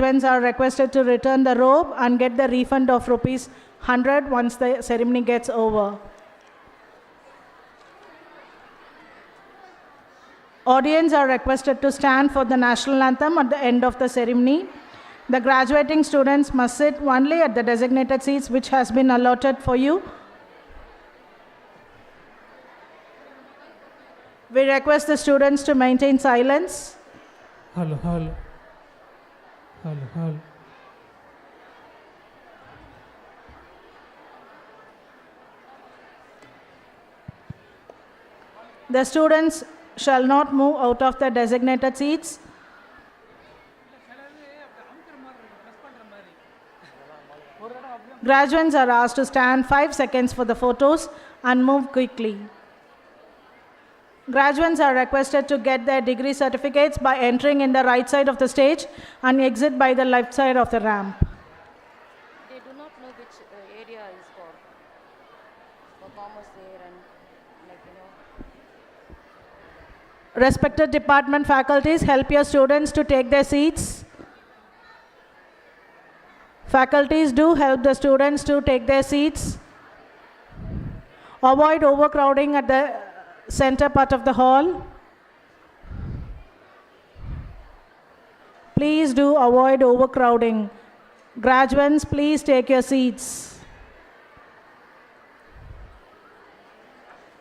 graduates are requested to return the robe and get the refund of rupees 100 once the ceremony gets over. Audience are requested to stand for the national anthem at the end of the ceremony. The graduating students must sit only at the designated seats which has been allotted for you. We request the students to maintain silence. Hello. The students shall not move out of the designated seats. Graduates are asked to stand 5 seconds for the photos and move quickly. Graduates are requested to get their degree certificates by entering in the right side of the stage and exit by the left side of the ramp. They do not know which area is for commerce there and Respected department faculties, help your students to take their seats. Faculties, do help the students to take their seats. Avoid overcrowding at the center part of the hall. Please do avoid overcrowding. Graduates, please take your seats.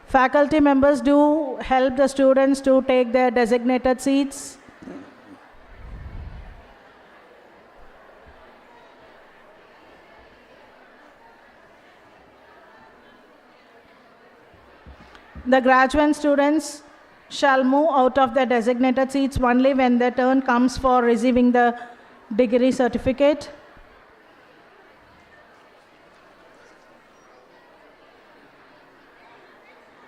Faculty members, do help the students to take their designated seats. The graduate students shall move out of their designated seats only when their turn comes for receiving the degree certificate.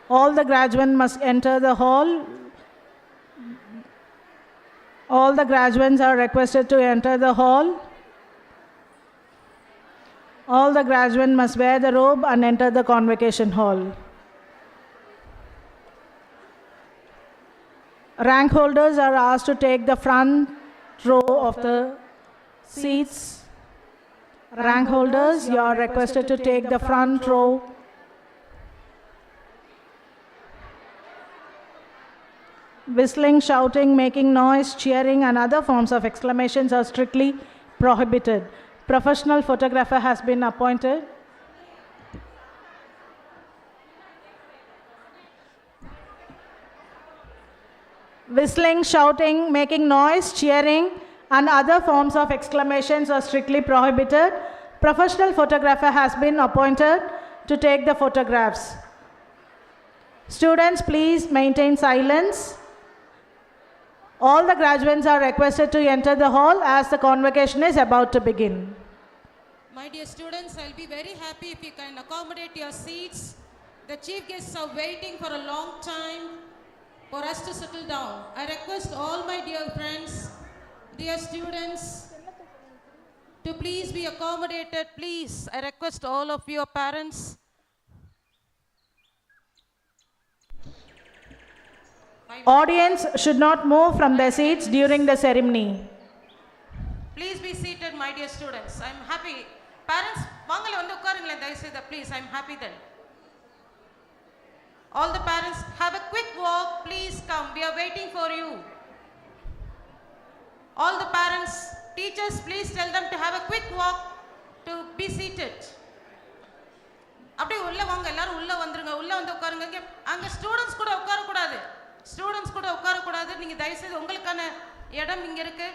All the graduates must enter the hall. All the graduates are requested to enter the hall. All the graduates must wear the robe and enter the convocation hall. Rank holders are asked to take the front row of the seats. Rank holders, you are requested to take the front row. Whistling, shouting, making noise, cheering, and other forms of exclamations are strictly prohibited. Professional photographer has been appointed. Whistling, shouting, making noise, cheering, and other forms of exclamations are strictly prohibited. Professional photographer has been appointed to take the photographs. Students, please maintain silence. All the graduates are requested to enter the hall as the convocation is about to begin. My dear students, I'll be very happy if you can accommodate your seats. The chief guests are waiting for a long time for us to settle down. I request all my dear friends, dear students, to please be accommodated. Please, I request all of your parents. Audience should not move from their seats during the ceremony. Please be seated, my dear students. I'm happy. Parents, please, I'm happy then. All the parents, have a quick walk. Please come. We are waiting for you. All the parents, teachers, please tell them to have a quick walk to be seated. அப்படியே உள்ள வாங்க, எல்லாரும் உள்ள வந்துருங்க. உள்ள வந்து உட்காருங்க. அங்க ஸ்டூடண்ட்ஸ் கூட உட்கார கூடாது. ஸ்டூடண்ட்ஸ் கூட உட்கார கூடாது. நீங்க தயவு செய்து உங்களுக்கான இடம் இங்க இருக்கு.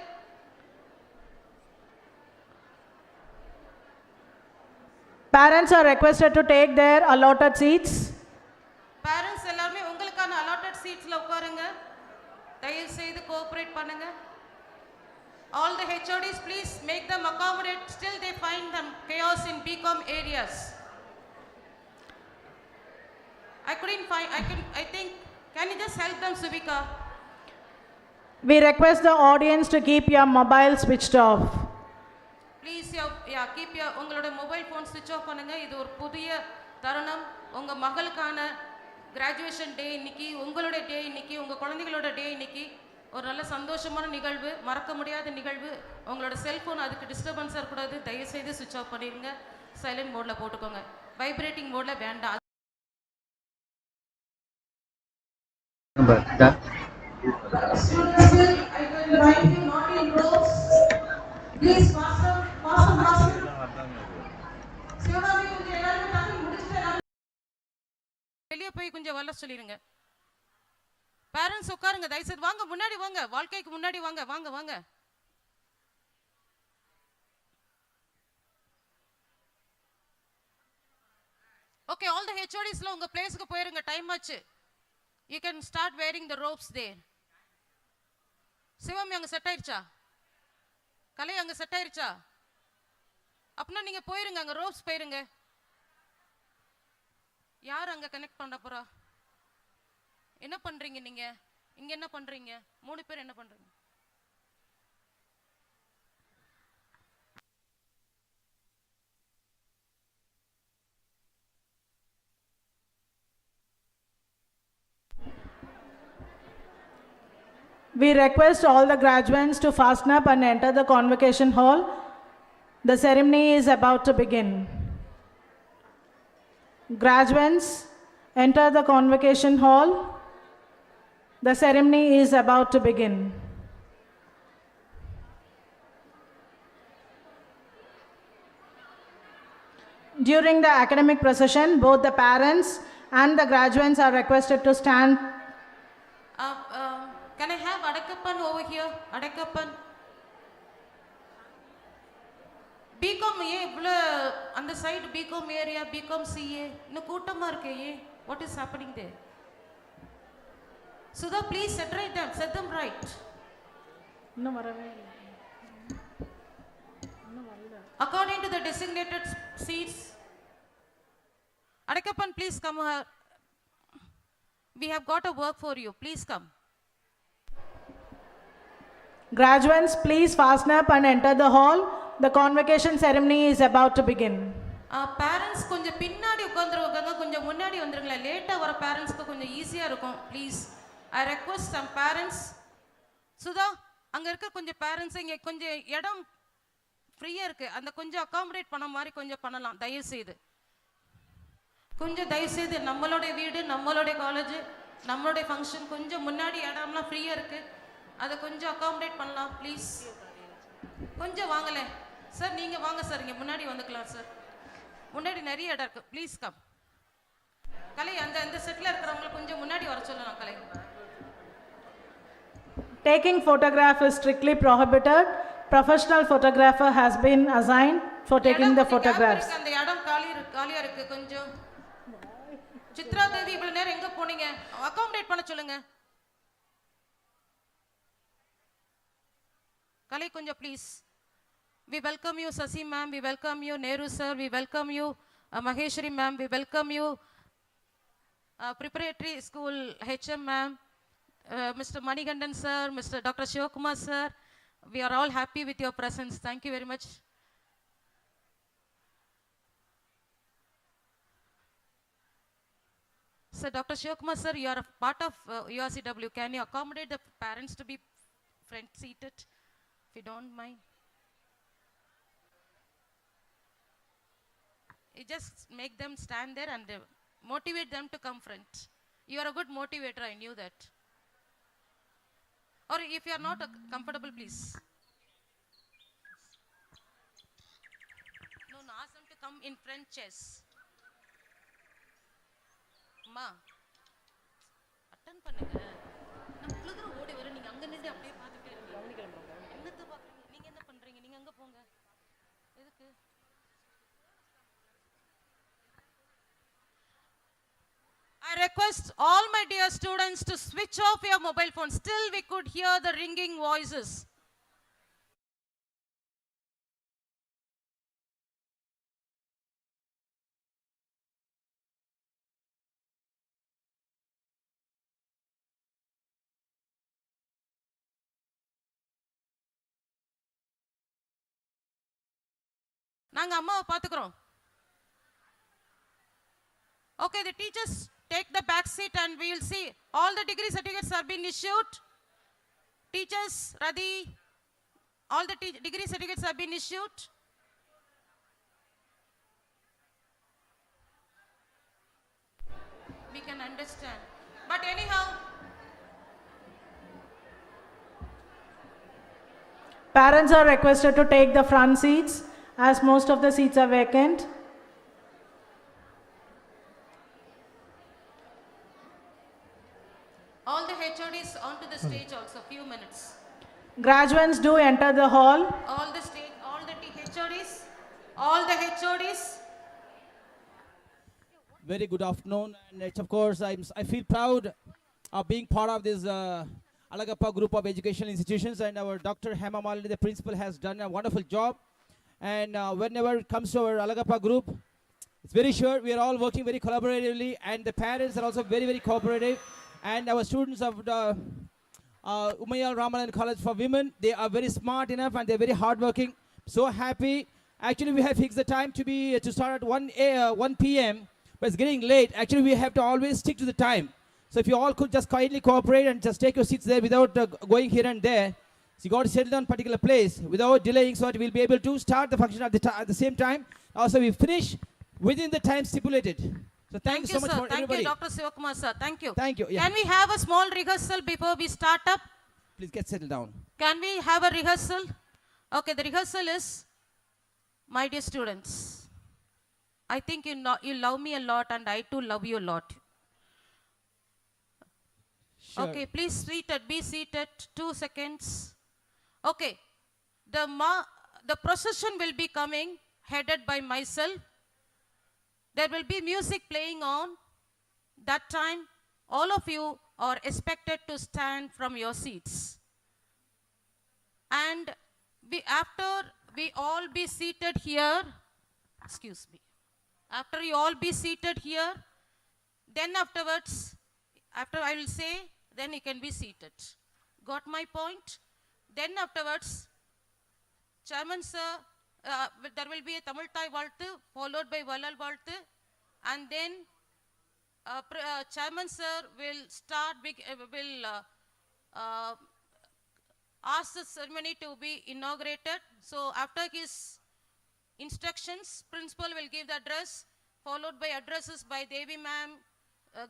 Parents are requested to take their allotted seats. Parents எல்லாரும் உங்களுக்கான allotted seatsல உட்காருங்க. தயவு செய்து கோஆபரேட் பண்ணுங்க. All the HODs, please make them accommodate. Still they find them chaos in BCom areas. I think, can you just help them, Subika? We request the audience to keep your mobile switched off. Please, keep your உங்களோட mobile phone switch off பண்ணுங்க. இது ஒரு புதிய தருணம். உங்க மகளுக்கான graduation day இன்னைக்கு, உங்களோட day இன்னைக்கு, உங்க குழந்தைகளோட day இன்னைக்கு. ஒரு நல்ல சந்தோஷமான நிகழ்வு, மறக்க முடியாத நிகழ்வு. உங்களோட செல்ஃபோன் அதுக்கு டிஸ்டர்பன்ஸாக இருக்கக்கூடாது. தயவுசெய்து சுவிட்ச் ஆஃப் பண்ணிடுங்க, சைலண்ட் மோடில் போட்டுக்கோங்க, வைப்ரேட்டிங் மோடில் வேண்டாம். வெளியே போய் கொஞ்சம் வர சொல்லிடுங்க. பேரண்ட்ஸ் உட்காருங்க, தயவுசெய்து வாங்க, முன்னாடி வாங்க, வாழ்க்கைக்கு முன்னாடி வாங்க, வாங்க வாங்க. ஓகே, ஆல் தி ஹெச்ஓடிஸ்ல உங்க பிளேஸ்க்கு போயிருங்க, டைம் ஆச்சு. You can start wearing the robes there. Shivam அங்க செட் ஆயிருச்சா? கலை அங்க செட் ஆயிருச்சா? அப்படின்னா நீங்க போயிருங்க, அங்க ரோப்ஸ் போயிருங்க. யார் அங்க கனெக்ட் பண்ண போறா? என்ன பண்றீங்க நீங்க இங்க? என்ன பண்றீங்க 3 பேர்? என்ன பண்றீங்க? We request all the graduates to fasten up and enter the convocation hall. The ceremony is about to begin. Graduates, enter the convocation hall. The ceremony is about to begin. During the academic procession, both the parents and the graduates are requested to stand. Can I have Adakappan over here? Adakappan. BCom ஏன் இவ்வளோ அந்த side BCom area, BCom CA இன்னும் கூட்டமாக இருக்கே, ஏன்? What is happening there? Sudha, please set them right. இன்னும் வரவே இல்லை. According to the designated seats. Adakappan, please come here. We have got a work for you. Please come. Graduates, please fasten up and enter the hall. The convocation ceremony is about to begin. Parents கொஞ்சம் பின்னாடி உட்கார்ந்துருக்காங்க, கொஞ்சம் முன்னாடி வந்துருங்களேன். லேட்டா வர பேரண்ட்ஸ்க்கு கொஞ்சம் ஈஸியா இருக்கும். Please, I request some parents. Sudha, அங்க இருக்க கொஞ்சம் பேரண்ட்ஸ் இங்க கொஞ்சம் இடம் ஃப்ரீயா இருக்கு, அந்த கொஞ்சம் அகாமடேட் பண்ண மாதிரி கொஞ்சம் பண்ணலாம் தயவு செய்து. கொஞ்சம் தயவு செய்து, நம்மளுடைய வீடு, நம்மளுடைய காலேஜ், நம்மளுடைய ஃபங்க்ஷன், கொஞ்சம் முன்னாடி இடம்லாம் ஃப்ரீயா இருக்கு, அதை கொஞ்சம் அகாமடேட் பண்ணலாம் ப்ளீஸ். கொஞ்சம் வாங்கலே சார், நீங்க வாங்க சார், இங்க முன்னாடி வந்துக்கலாம் சார், முன்னாடி நிறைய இடம் இருக்கு. Please come. கலை, அந்த செட்ல இருக்கிறவங்க கொஞ்சம் முன்னாடி வர சொல்லலாம். கலை, Taking photograph is strictly prohibited. Professional photographer has been assigned for taking the photographs. அந்த இடம் காலியா இருக்கு கொஞ்சம். சித்ரா தேவி, இவ்வளவு நேரம் எங்க போனீங்க? அகாமடேட் பண்ண சொல்லுங்க. கலை, கொஞ்சம் please. We welcome you, Sasi ma'am. We welcome you, Nehru sir. We welcome you, Maheshwari ma'am. We welcome you, Preparatory School HM ma'am, Mr. Manigandan sir, Mr. Dr. Shivakumar sir. We are all happy with your presence. Thank you very much. Sir, Dr. Shivakumar sir, you are a part of URCW. Can you accommodate the parents to be front seated, if you don't mind? You just make them stand there and motivate them to come front. You are a good motivator, I knew that. Or if you are not comfortable, please. No, ask them to come in front chairs. Ma, attend பண்ணுங்க. நம்ம குளுதுற ஓடி வர, நீங்க அங்க நின்னு அப்படியே பார்த்துட்டே இருக்கீங்க. என்னத்த பாக்குறீங்க? நீங்க என்ன பண்றீங்க? நீங்க அங்க போங்க. எதுக்கு? I request all my dear students to switch off your mobile phones. Still we could hear the ringing voices. நாங்க அம்மாவை பாத்துக்கிறோம். Okay, the teachers take the back seat and we will see all the degree certificates are being issued. Teachers, Radhi, all the degree certificates have been issued. We can understand. But anyhow, Parents are requested to take the front seats as most of the seats are vacant. all the HODs onto the stage also, few minutes. Graduates do enter the hall. All the stage, all the HODs, all the HODs. Very good afternoon, and it's, of course, I feel proud of being part of this Alagappa group of educational institutions, and our Dr. Hema Malini, the principal, has done a wonderful job. And whenever it comes to our Alagappa group, it's very sure we are all working very collaboratively, and the parents are also very, very cooperative. And our students of the Umayal Ramanan College for Women, they are very smart enough and they're very hardworking. So happy. Actually, we have fixed the time to start at 1 p.m. But it's getting late. Actually, we have to always stick to the time. So if you all could just kindly cooperate and just take your seats there without going here and there. So you got to settle down particular place without delaying, so that we'll be able to start the function at the same time. Also, we finish within the time stipulated. So thank you so much sir. for everybody. Thank you, Dr. Sivakumar sir. Thank you. Thank you. Yeah. Can we have a small rehearsal before we start up? Please get settled down. Can we have a rehearsal? Okay, the rehearsal is, my dear students, I think you love me a lot and I too love you a lot. Sure. Okay, please be seated, 2 seconds. Okay, the procession will be coming headed by myself. There will be music playing on. That time, all of you are expected to stand from your seats. And after we all be seated here, excuse me, after you all be seated here, then afterwards, after I will say, then you can be seated. Got my point? Then afterwards, Chairman sir, there will be a Tamil Thai Valtu followed by Valal Valtu, and then Chairman sir will start, ask the ceremony to be inaugurated. So after his instructions, principal will give the address, followed by addresses by Devi ma'am,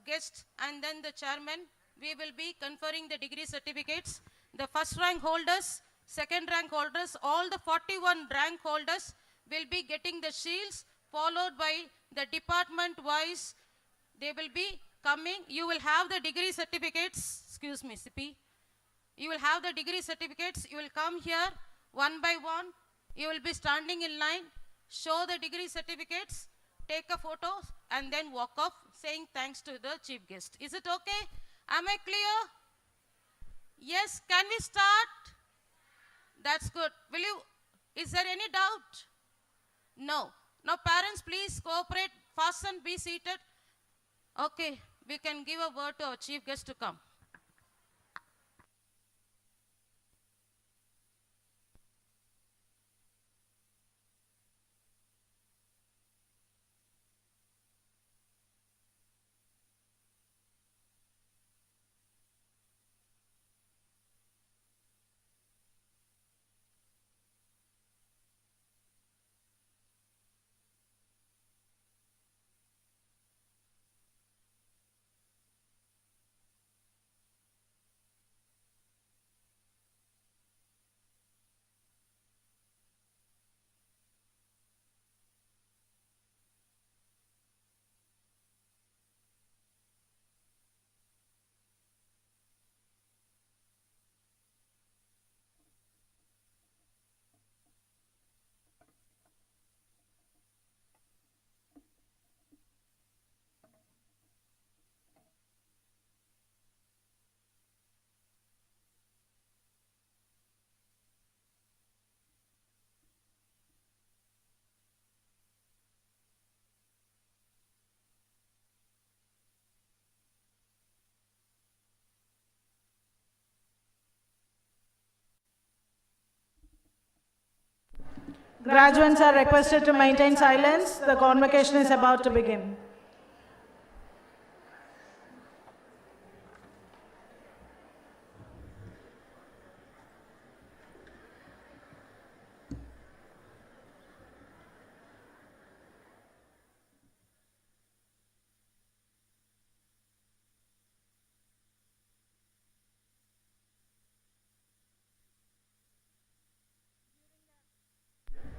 guest, and then the chairman. We will be conferring the degree certificates. The first rank holders, second rank holders, all the 41 rank holders will be getting the shields, followed by the department wise. They will be coming. You will have the degree certificates. Excuse me, CP. You will have the degree certificates. You will come here one by one. You will be standing in line, show the degree certificates, take a photo, and then walk off saying thanks to the chief guest. Is it okay? Am I clear? Yes, can we start? That's good. Is there any doubt? No. Now parents, please cooperate, fasten, be seated. Okay, we can give a word to our chief guest to come. Graduates are requested to maintain silence. The convocation is about to begin.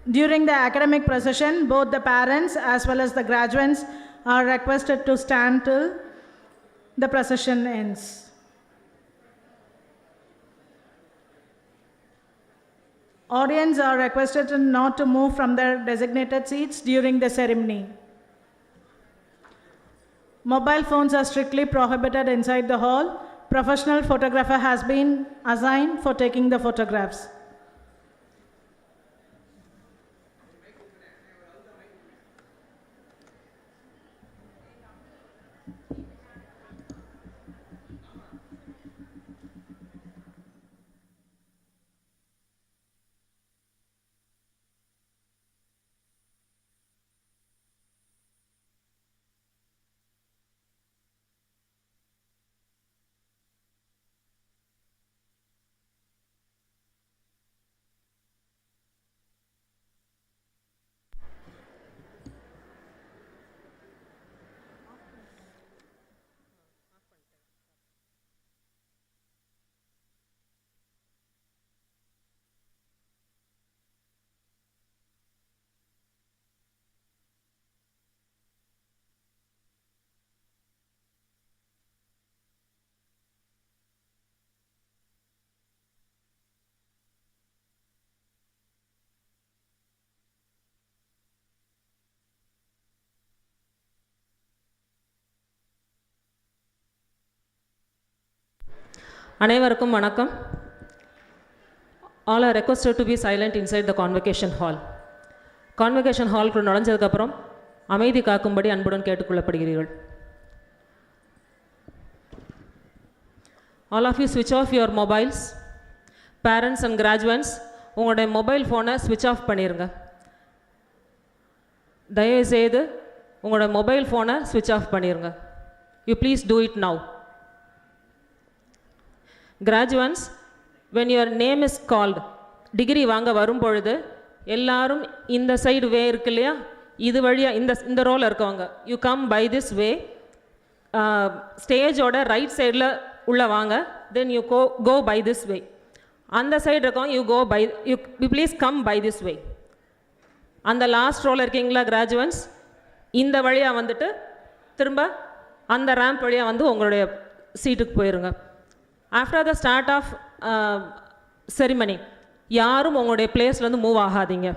During the academic procession, both the parents as well as the graduates are requested to stand till the procession ends. Audience are requested not to move from their designated seats during the ceremony. Mobile phones are strictly prohibited inside the hall. Professional photographer has been assigned for taking the photographs. அனைவருக்கும் வணக்கம். All are requested to be silent inside the convocation hall. Convocation hallக்குள் நுழைஞ்சதுக்கப்புறம் அமைதி காக்கும்படி அன்புடன் கேட்டுக்கொள்ளப்படுகிறீர்கள். All of you switch off your mobiles. Parents and graduates, உங்களுடைய mobile ஃபோனை switch off பண்ணிடுங்க. தயவுசெய்து உங்களோட mobile ஃபோனை switch off பண்ணிடுங்க. You please do it now. Graduates, when your name is called, degree வாங்க வரும் பொழுது எல்லாரும் இந்த சைடு வே இருக்கு இல்லையா, இது வழியாக இந்த ரோவில் இருக்கவங்க, you come by this way. ஸ்டேஜோட ரைட் சைடில் உள்ள வாங்க, then you go by this way. அந்த சைடு இருக்கவங்க you please come by this way. அந்த லாஸ்ட் ரோவில் இருக்கீங்களா கிராஜுவேட்ஸ், இந்த வழியாக வந்துட்டு திரும்ப அந்த ரேம்ப் வழியாக வந்து உங்களுடைய சீட்டுக்கு போயிருங்க. After the start of ceremony யாரும் உங்களுடைய பிளேஸ்லேருந்து மூவ் ஆகாதீங்க.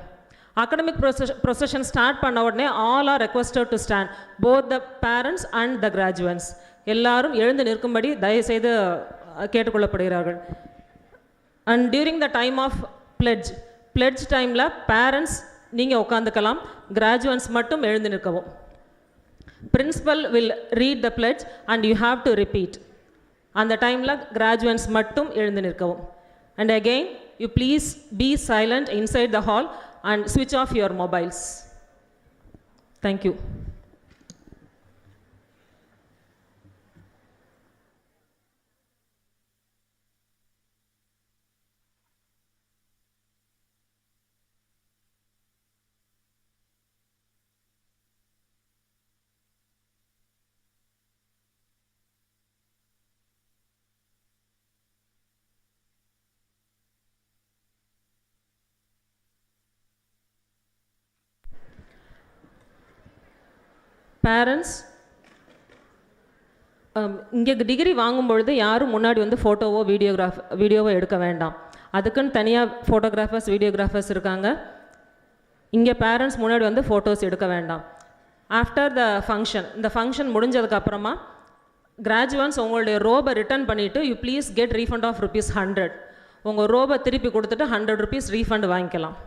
அகடமிக் ப்ரொசஷன் ஸ்டார்ட் பண்ண உடனே all are requested to stand, both the parents and the graduates. எல்லாரும் எழுந்து நிற்கும்படி தயவுசெய்து கேட்டுக்கொள்ளப்படுகிறார்கள். And during the time of pledge டைமில் பேரண்ட்ஸ் நீங்கள் உட்காந்துக்கலாம், கிராஜுவேட்ஸ் மட்டும் எழுந்து நிற்கவும். Principal will read the pledge and you have to repeat. அந்த டைமில் கிராஜுவேட்ஸ் மட்டும் எழுந்து நிற்கவும். And again you please be silent inside the hall and ஸ்விட்ச் off your mobiles. Thank you. Parents, இங்கே டிகிரி வாங்கும்பொழுது யாரும் முன்னாடி வந்து ஃபோட்டோவோ வீடியோவோ எடுக்க வேண்டாம். அதுக்குன்னு தனியாக ஃபோட்டோகிராஃபர்ஸ் வீடியோகிராஃபர்ஸ் இருக்காங்க. இங்கே பேரண்ட்ஸ் முன்னாடி வந்து ஃபோட்டோஸ் எடுக்க வேண்டாம். ஆஃப்டர் த ஃபங்க்ஷன், இந்த ஃபங்க்ஷன் முடிஞ்சதுக்கப்புறமா கிராஜுவேட்ஸ் உங்களுடைய ரோபை ரிட்டர்ன் பண்ணிவிட்டு you please get refund of ₹100. உங்கள் ரோபை திருப்பி கொடுத்துட்டு ₹100 ரீஃபண்ட் வாங்கிக்கலாம்.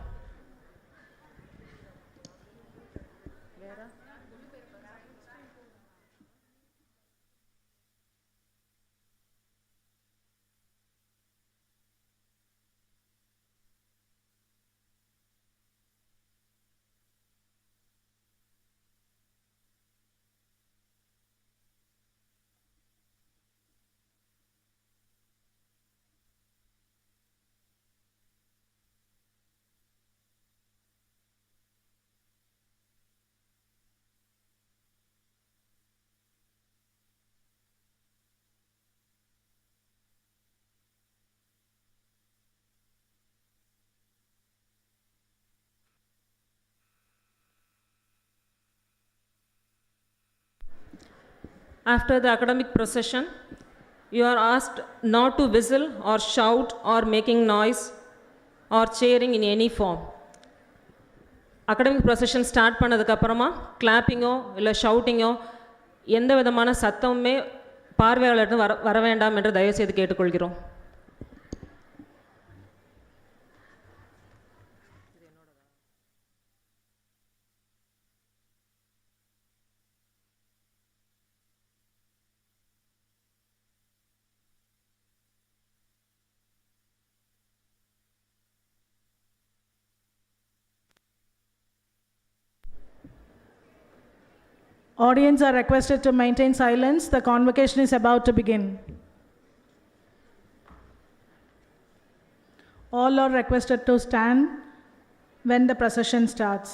After the academic procession, you are asked not to whistle or shout or making noise or cheering in any form. Academic procession start பண்ணதுக்கப்புறமா கிளாப்பிங்கோ இல்லை ஷவுட்டிங்கோ எந்த விதமான சத்தமுமே பார்வையாளர்கிட்ட வர வேண்டாம் என்று தயவுசெய்து கேட்டுக்கொள்கிறோம். Audience are requested to maintain silence. The convocation is about to begin. All are requested to stand when the procession starts.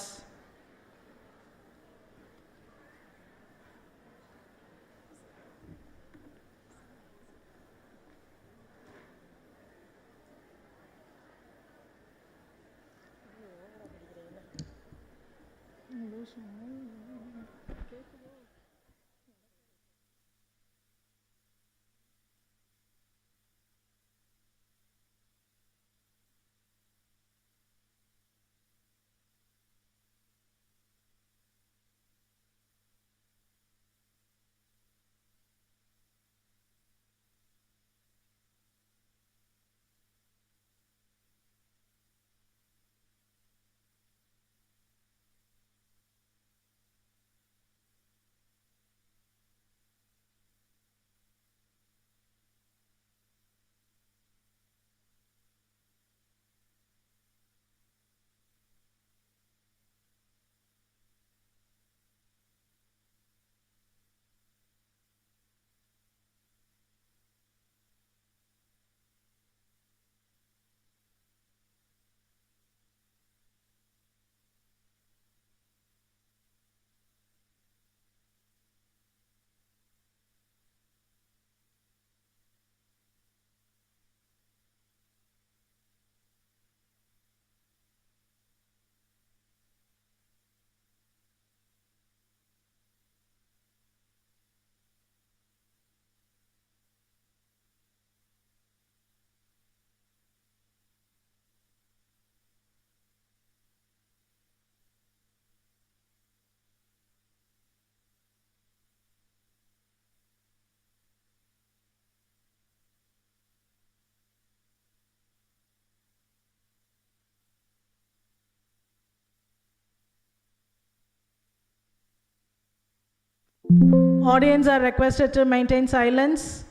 Audience are requested to maintain silence.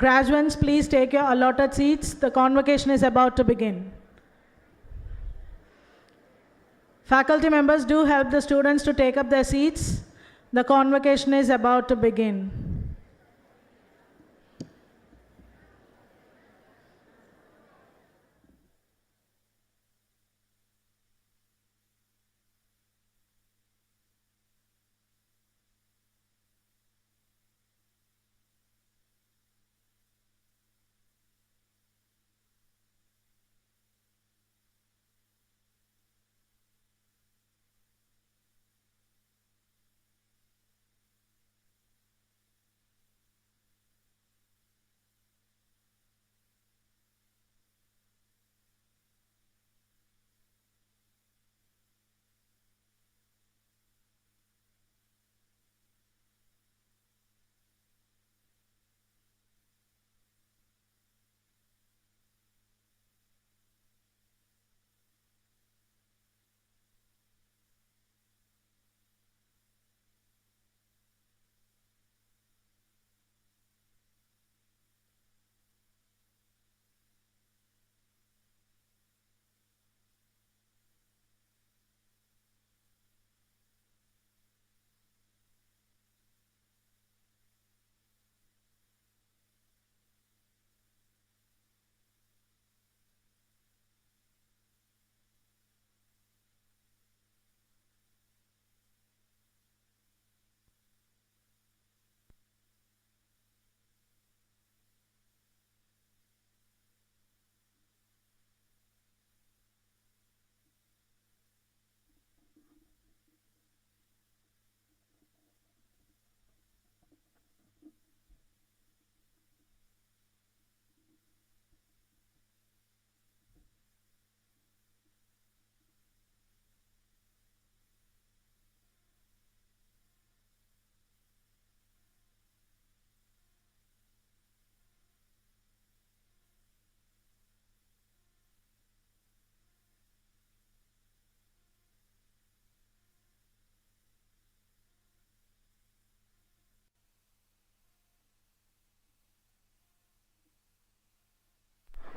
Graduates, please take your allotted seats. The convocation is about to begin. Faculty members, do help the students to take up their seats. The convocation is about to begin.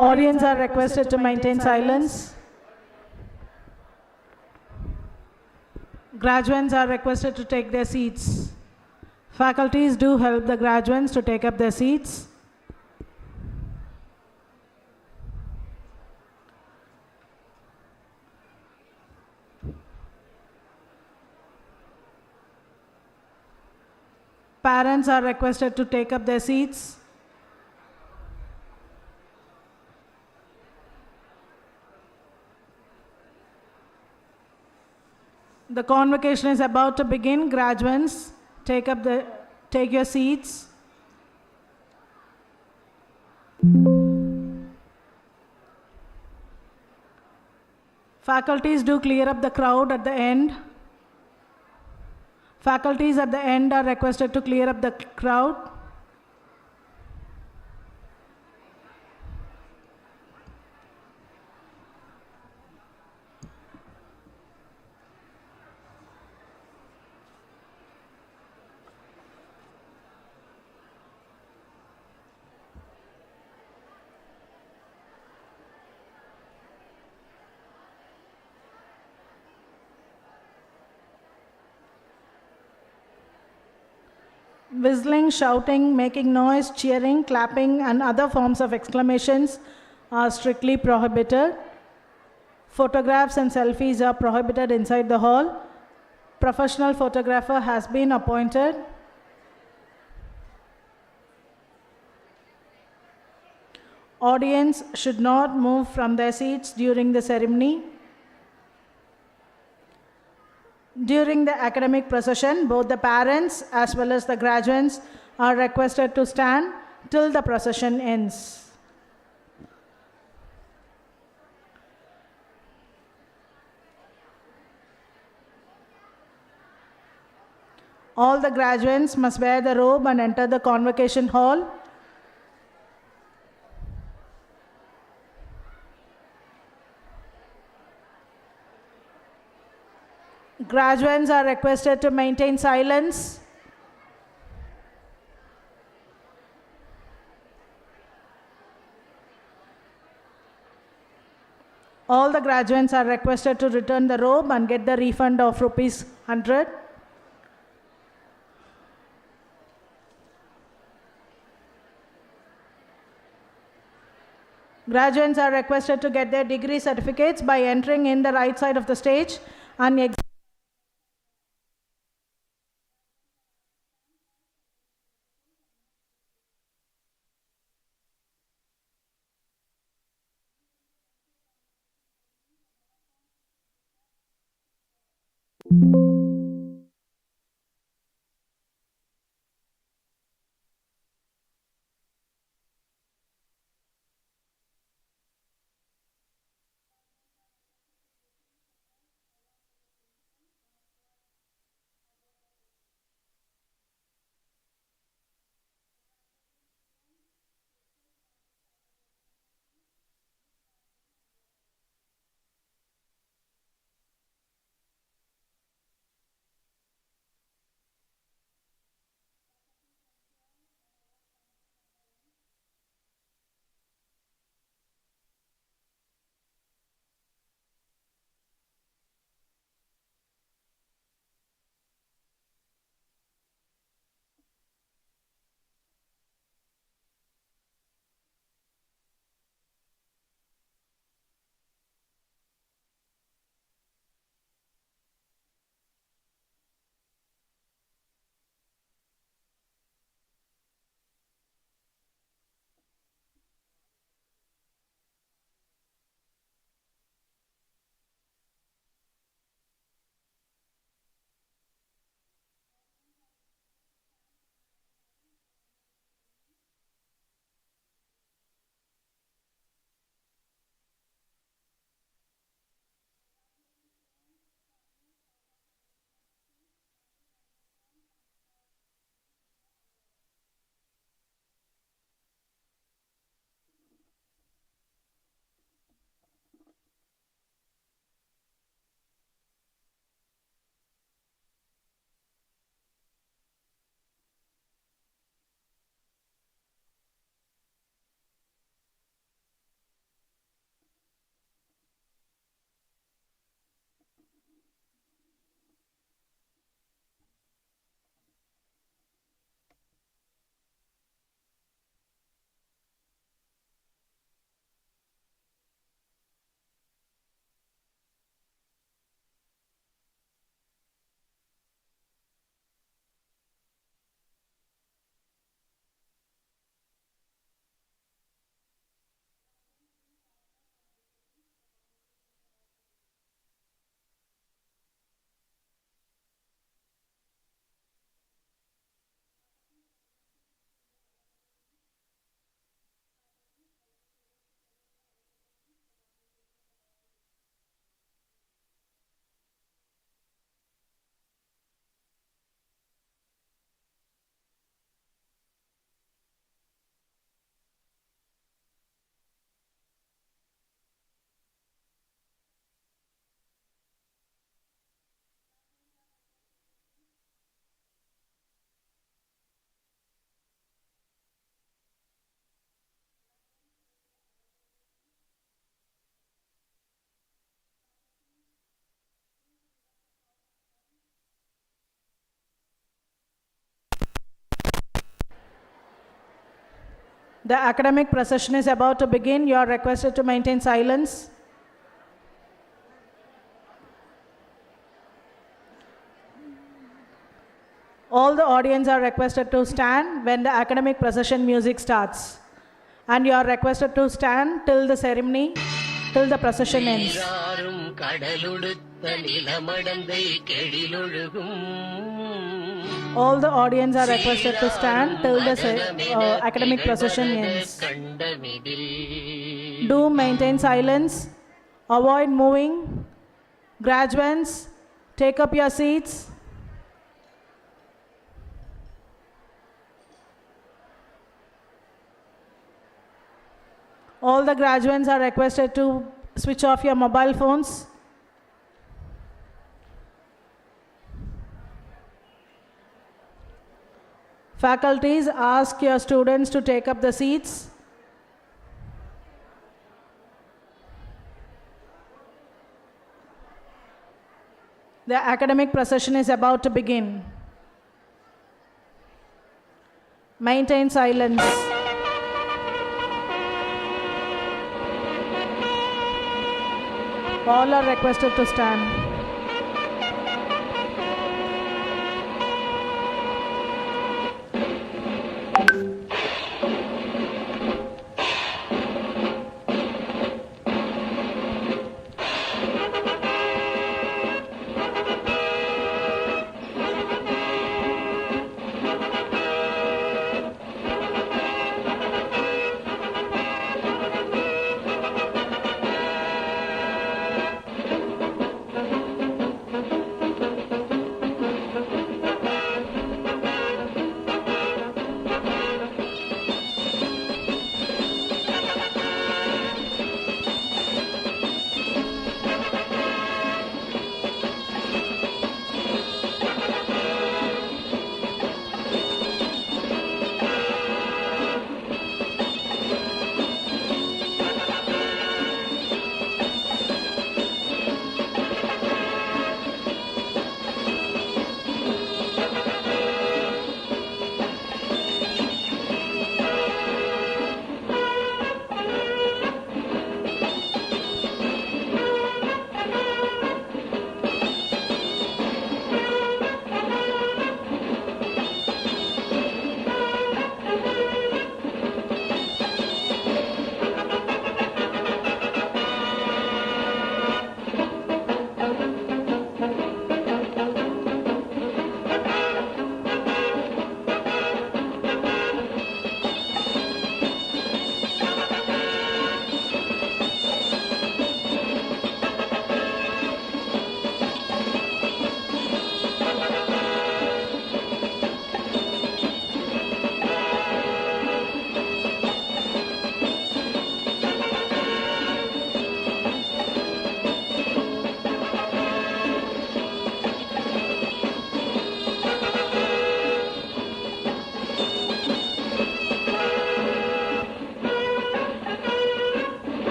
Audience are requested to maintain silence. Graduates are requested to take their seats. Faculties, do help the graduates to take up their seats. Parents are requested to take up their seats. The convocation is about to begin. Graduates, take your seats. Faculties, do clear up the crowd at the end. Faculties at the end are requested to clear up the crowd. Whistling, shouting, making noise, cheering, clapping, and other forms of exclamations are strictly prohibited. Photographs and selfies are prohibited inside the hall. Professional photographer has been appointed. Audience should not move from their seats during the ceremony. During the academic procession, both the parents as well as the graduates are requested to stand till the procession ends. All the graduates must wear the robe and enter the convocation hall. Graduates are requested to maintain silence. All the graduates are requested to return the robe and get the refund of rupees 100. Graduates are requested to get their degree certificates by entering in the right side of the stage and The academic procession is about to begin. You are requested to maintain silence. All the audience are requested to stand when the academic procession music starts. And you are requested to stand till the ceremony, till the procession ends. நீராறும் கடலுடுத்த நிலமடந்தை கெழிலொழுகும் All the audience are requested to stand till the academic procession ends. கண்டமிடில் Do maintain silence. Avoid moving. Graduates, take up your seats. All the graduates are requested to switch off your mobile phones. Faculties, ask your students to take up the seats. The academic procession is about to begin. Maintain silence. All are requested to stand.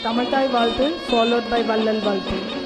Tamiltai Valtu followed by Vallal Valtu.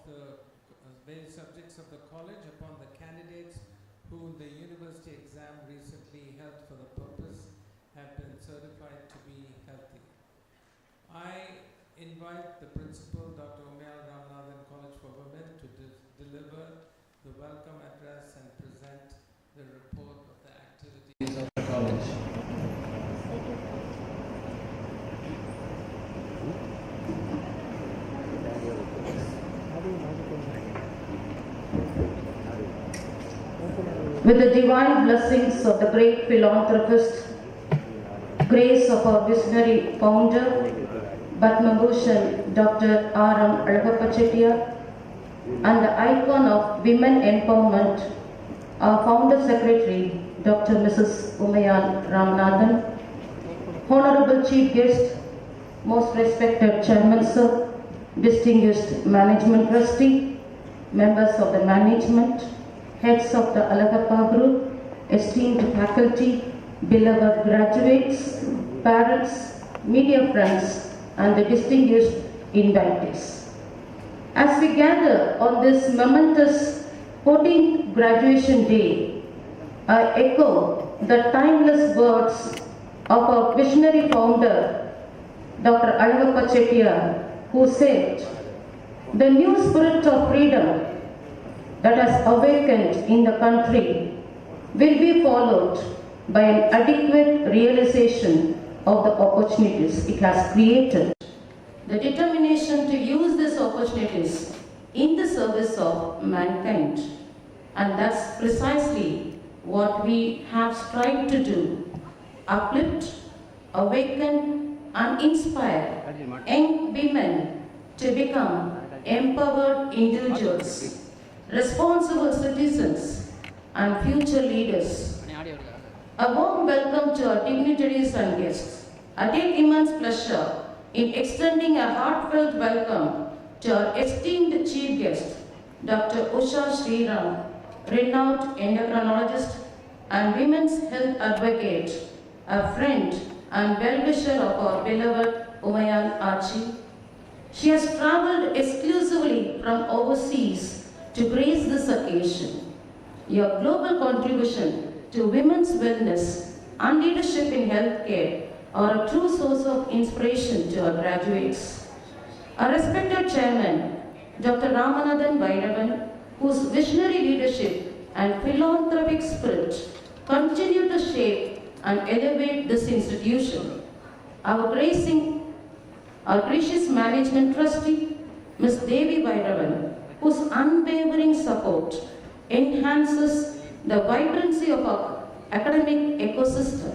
the various subjects of the college upon the candidates who the university exam recently held for the purpose have been certified to be healthy. I invite the principal, Dr. Umayal Ramanathan, College for Women, to deliver the welcome address and present the report of the activities of the college. With the divine blessings of the great philanthropist, grace of our visionary founder, Padma Bhushan Dr. R.M. Alagappa Chettiar, and the icon of women empowerment, our founder secretary, Dr. Mrs. Umayal Ramanathan, Honorable Chief Guest, most respected Chairman Sir, distinguished Management Trustee, members of the management, heads of the Alagappa Group, esteemed faculty, beloved graduates, parents, media friends, and the distinguished invitees. As we gather on this momentous 14th graduation day, I echo the timeless words of our visionary founder, Dr. Alagappa Chettiar, who said, "The new spirit of freedom that has awakened in the country will be followed by an adequate realization of the opportunities it has created. The determination to use these opportunities in the service of mankind." And that's precisely what we have strived to do: uplift, awaken, and inspire young women to become empowered individuals, responsible citizens, and future leaders. A warm welcome to our dignitaries and guests. I take immense pleasure in extending a heartfelt welcome to our esteemed chief guest, Dr. Usha Sriram, renowned endocrinologist and women's health advocate, a friend and well-wisher of our beloved Umayal Achi. She has travelled exclusively from overseas to grace this occasion. Your global contribution to women's wellness and leadership in healthcare are a true source of inspiration to our graduates. Our respected chairman, Dr. Ramanathan Vairavan, whose visionary leadership and philanthropic spirit continue to shape and elevate this institution. Our gracious management trustee, Ms. Devi Vairavan, whose unwavering support enhances the vibrancy of our academic ecosystem.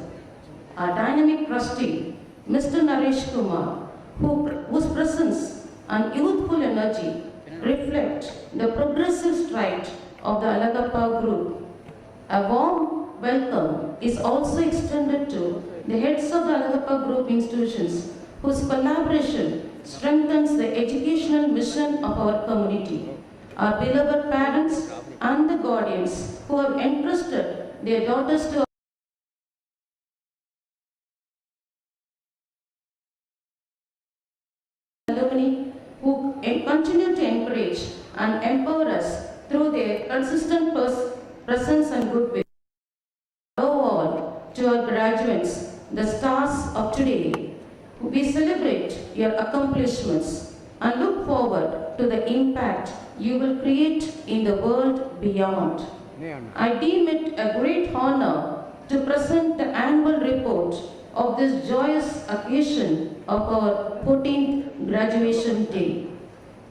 Our dynamic trustee, Mr. Naresh Kumar, whose presence and youthful energy reflect the progressive stride of the Alagappa Group. A warm welcome is also extended to the heads of the Alagappa Group institutions, whose collaboration strengthens the educational mission of our community. Our beloved parents and the guardians who have entrusted their daughters to alumni who continue to encourage and empower us through their consistent presence and goodwill. Above all, to our graduates, the stars of today, we celebrate your accomplishments and look forward to the impact you will create in the world beyond. I deem it a great honor to present the annual report of this joyous occasion of our 14th graduation day.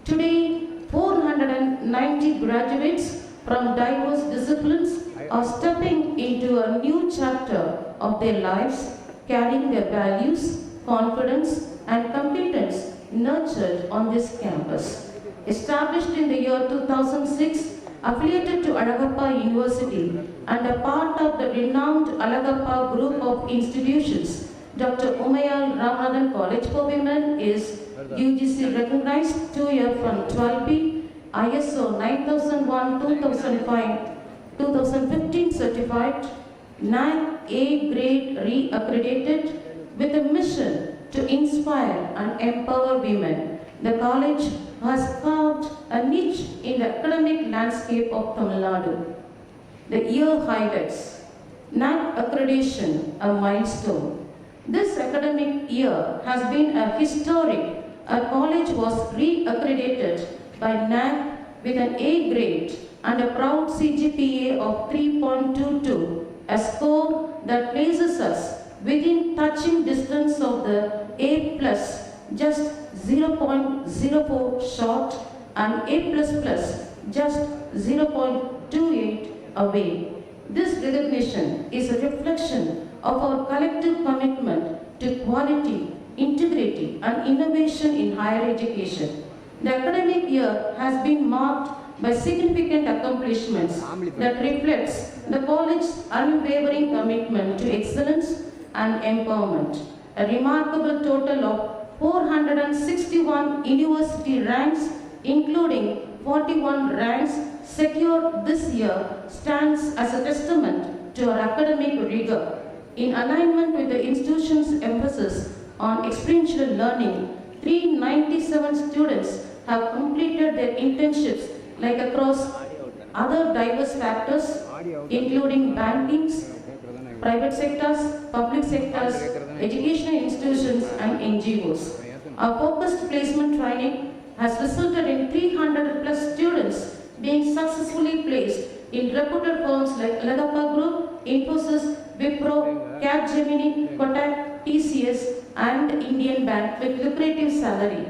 Today, 490 graduates from diverse disciplines are stepping into a new chapter of their lives, carrying their values, confidence, and competence nurtured on this campus. Established in the year 2006, affiliated to Alagappa University and a part of the renowned Alagappa Group of institutions, Dr. Umayal Ramanathan College for Women is UGC recognized 2-year from 12P, ISO 9001-2005, 2015 certified, NAAC A grade re-accredited with a mission to inspire and empower women. The college has carved a niche landscape of Tamil Nadu. The year highlights NAC accreditation, a milestone. This academic year has been a historic. Our college was re-accredited by NAC with an A grade and a proud CGPA of 3.22, a score that places us within touching distance of the A+, just 0.04 short, and A++, just 0.28 away. This recognition is a reflection of our collective commitment to quality, integrity, and innovation in higher education. The academic year has been marked by significant accomplishments that reflects the college's unwavering commitment to excellence and empowerment. A remarkable total of 461 university ranks, including 41 ranks secured this year, stands as a testament to our academic rigor. In alignment with the institution's emphasis on experiential learning, 397 students have completed their internships like across other diverse factors, including bankings, private sectors, public sectors, educational institutions, and NGOs. Our focused placement training has resulted in 300 plus students being successfully placed in reputed firms like Alagappa Group, Infosys, Wipro, Capgemini, Kotak, TCS, and Indian Bank with lucrative salary.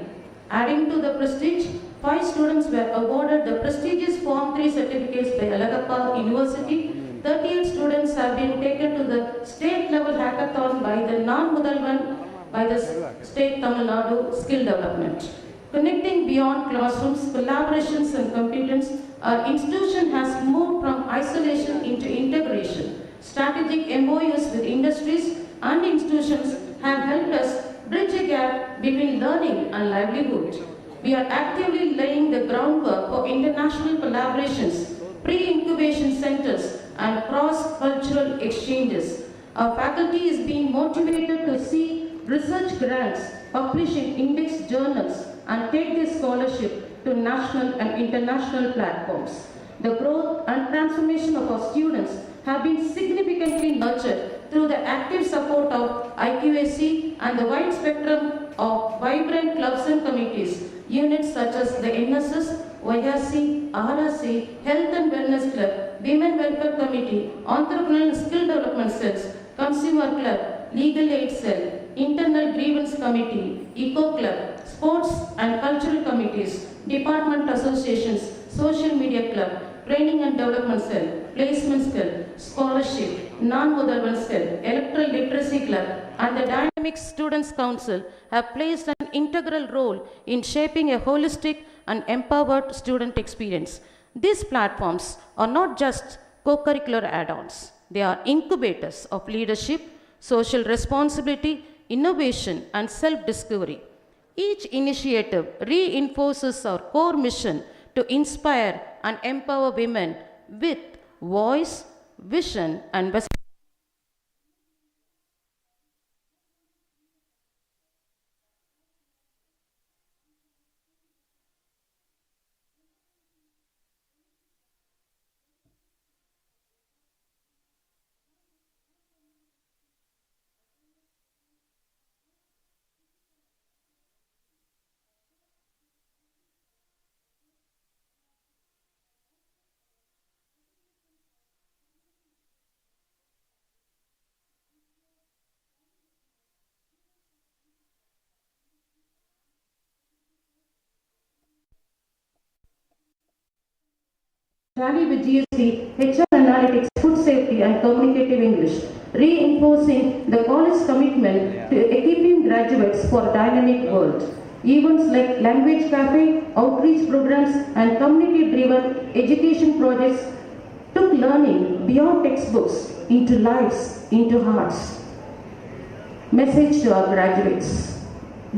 Adding to the prestige, 5 students were awarded the prestigious Form 3 certificates by Alagappa University. 38 students have been taken to the state level hackathon by the Non-Mudalvan by the State Tamil Nadu Skill Development. Connecting beyond classrooms, collaborations and competence, our institution has moved from isolation into integration. Strategic MOUs with industries and institutions have helped us bridge a gap between learning and livelihood. We are actively laying the groundwork for international collaborations, pre-incubation centers, and cross-cultural exchanges. Our faculty is being motivated to see research grants published in index journals and take this scholarship to national and international platforms. The growth and transformation of our students have been significantly nurtured through the active support of IQAC and the wide spectrum of vibrant clubs and committees, units such as the NSS, YRC, RRC, Health and Wellness Club, Women Welfare Committee, Entrepreneurial and Skill Development Cells, Consumer Club, Legal Aid Cell, Internal Grievance Committee, Eco Club, Sports and Cultural Committees, Department Associations, Social Media Club, Training and Development Cell, Placement Cell, Scholarship, Non-Mudalvan Cell, Electoral Literacy Club, and the Dynamic Students Council have played an integral role in shaping a holistic and empowered student experience. These platforms are not just co-curricular add-ons. They are incubators of leadership, social responsibility, innovation, and self-discovery. Each initiative reinforces our core mission to inspire and empower women with voice, vision, and Tally with GST, HR Analytics, Food Safety and Communicative English, reinforcing the college's commitment to equipping graduates for a dynamic world. Events like Language Cafe, outreach programs and community-driven education projects took learning beyond textbooks into lives, into hearts. Message to our graduates.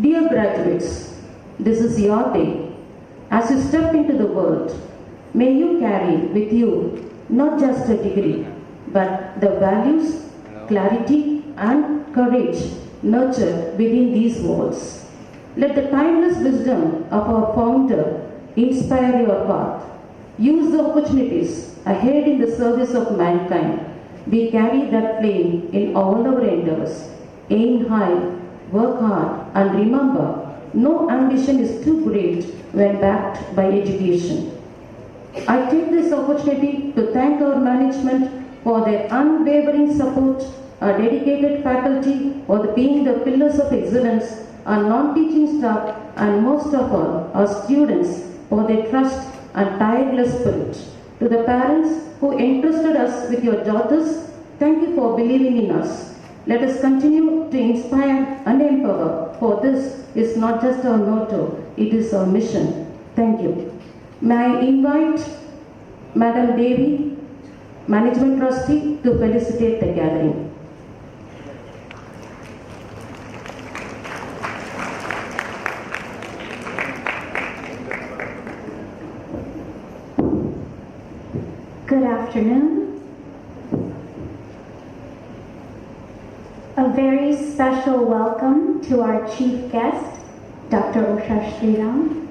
Dear graduates, this is your day. As you step into the world, may you carry with you not just a degree, but the values, clarity, and courage nurtured within these walls. Let the timeless wisdom of our founder inspire your path. use the opportunities ahead in the service of mankind. We carry that flame in all our endeavors. Aim high, work hard, and remember, no ambition is too great when backed by education. I take this opportunity to thank our management for their unwavering support, our dedicated faculty for being the pillars of excellence, our non-teaching staff, and most of all, our students for their trust and tireless spirit. To the parents who entrusted us with your daughters, thank you for believing in us. Let us continue to inspire and empower, for this is not just our motto, it is our mission. Thank you. May I invite Madam Devi, Management Trustee, to felicitate the gathering. Good afternoon. A very special welcome to our chief guest, Dr. Usha Sriram.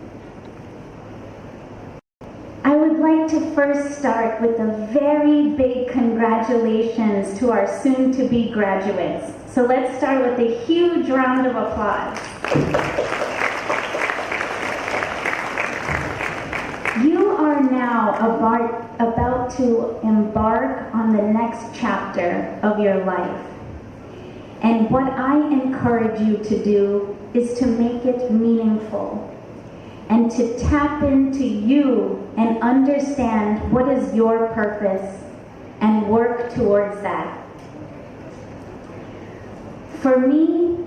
I would like to first start with a very big congratulations to our soon-to-be graduates. So let's start with a huge round of applause. You are now about to embark on the next chapter of your life. And what I encourage you to do is to make it meaningful and to tap into you and understand what is your purpose and work towards that. For me,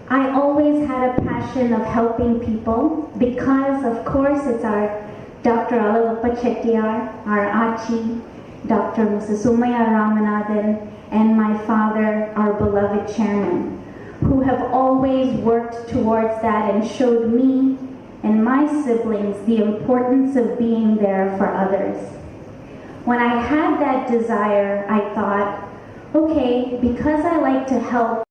I always had a passion of helping people because, of course, it's our Dr. Alalappa Chettiar, our Achi, Dr. Mrs. Sumaya Ramanathan, and my father, our beloved chairman, who have always worked towards that and showed me and my siblings the importance of being there for others. When I had that desire, I thought, okay, because I like to help,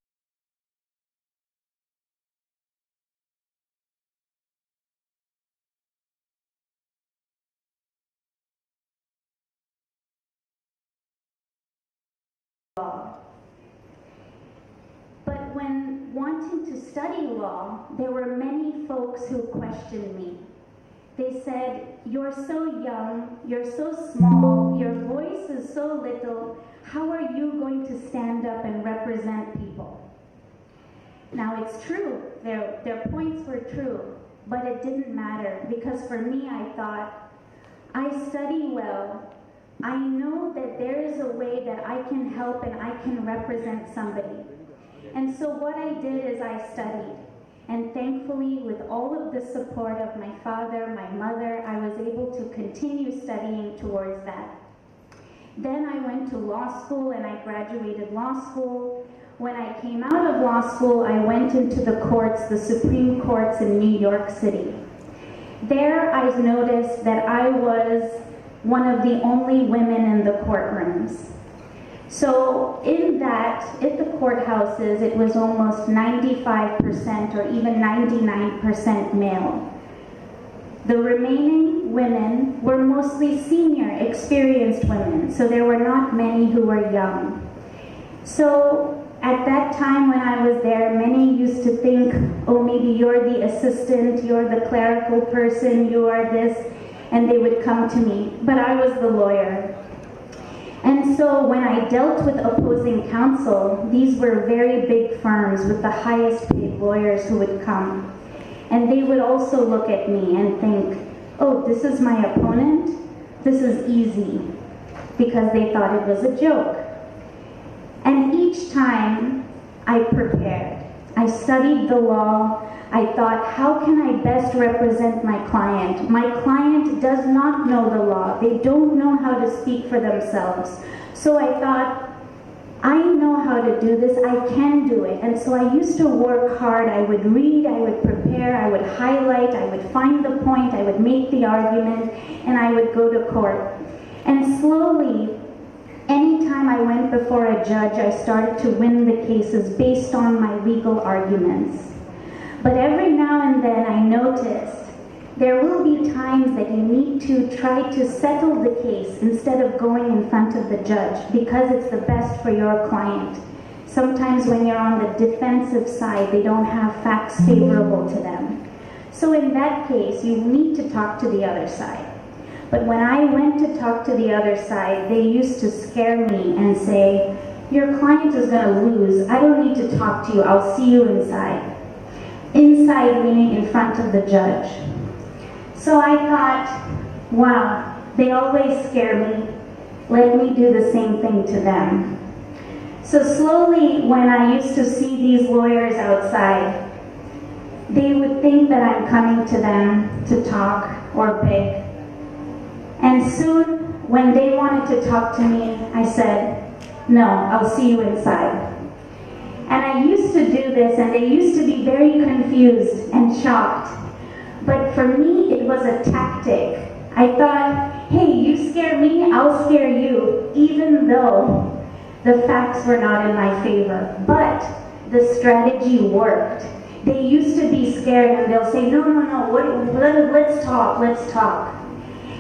but when wanting to study law, there were many folks who questioned me. They said, you're so young, you're so small, your voice is so little, how are you going to stand up and represent people? Now it's true, their points were true, but it didn't matter because for me I thought, I study well, I know that there is a way that I can help and I can represent somebody. And so what I did is I studied. And thankfully, with all of the support of my father, my mother, I was able to continue studying towards that. Then I went to law school and I graduated law school. When I came out of law school, I went into the courts, the Supreme Courts in New York City. There I noticed that I was one of the only women in the courtrooms. So in that, at the courthouses, it was almost 95% or even 99% male. The remaining women were mostly senior, experienced women, so there were not many who were young. So at that time when I was there, many used to think, oh, maybe you're the assistant, you're the clerical person, you are this, and they would come to me, but I was the lawyer. And so when I dealt with opposing counsel, these were very big firms with the highest paid lawyers who would come. And they would also look at me and think, oh, this is my opponent? This is easy, because they thought it was a joke. And each time I prepared. I studied the law. I thought, how can I best represent my client? My client does not know the law. They don't know how to speak for themselves. So I thought, I know how to do this. I can do it. And so I used to work hard. I would read, I would prepare, I would highlight, I would find the point, I would make the argument, and I would go to court. And slowly, anytime I went before a judge, I started to win the cases based on my legal arguments. But every now and then I noticed There will be times that you need to try to settle the case instead of going in front of the judge because it's the best for your client. Sometimes when you're on the defensive side, they don't have facts favorable to them. So in that case, you need to talk to the other side. But when I went to talk to the other side, they used to scare me and say, your client is going to lose. I don't need to talk to you. I'll see you inside. Inside meaning in front of the judge. So I thought, wow, they always scare me. Let me do the same thing to them. So slowly, when I used to see these lawyers outside, they would think that I'm coming to them to talk or beg. And soon, when they wanted to talk to me, I said, no, I'll see you inside. And I used to do this, and they used to be very confused and shocked. But for me, it was a tactic. I thought, hey, you scare me, I'll scare you, even though the facts were not in my favor. But the strategy worked. They used to be scared, and they'll say, no, let's talk.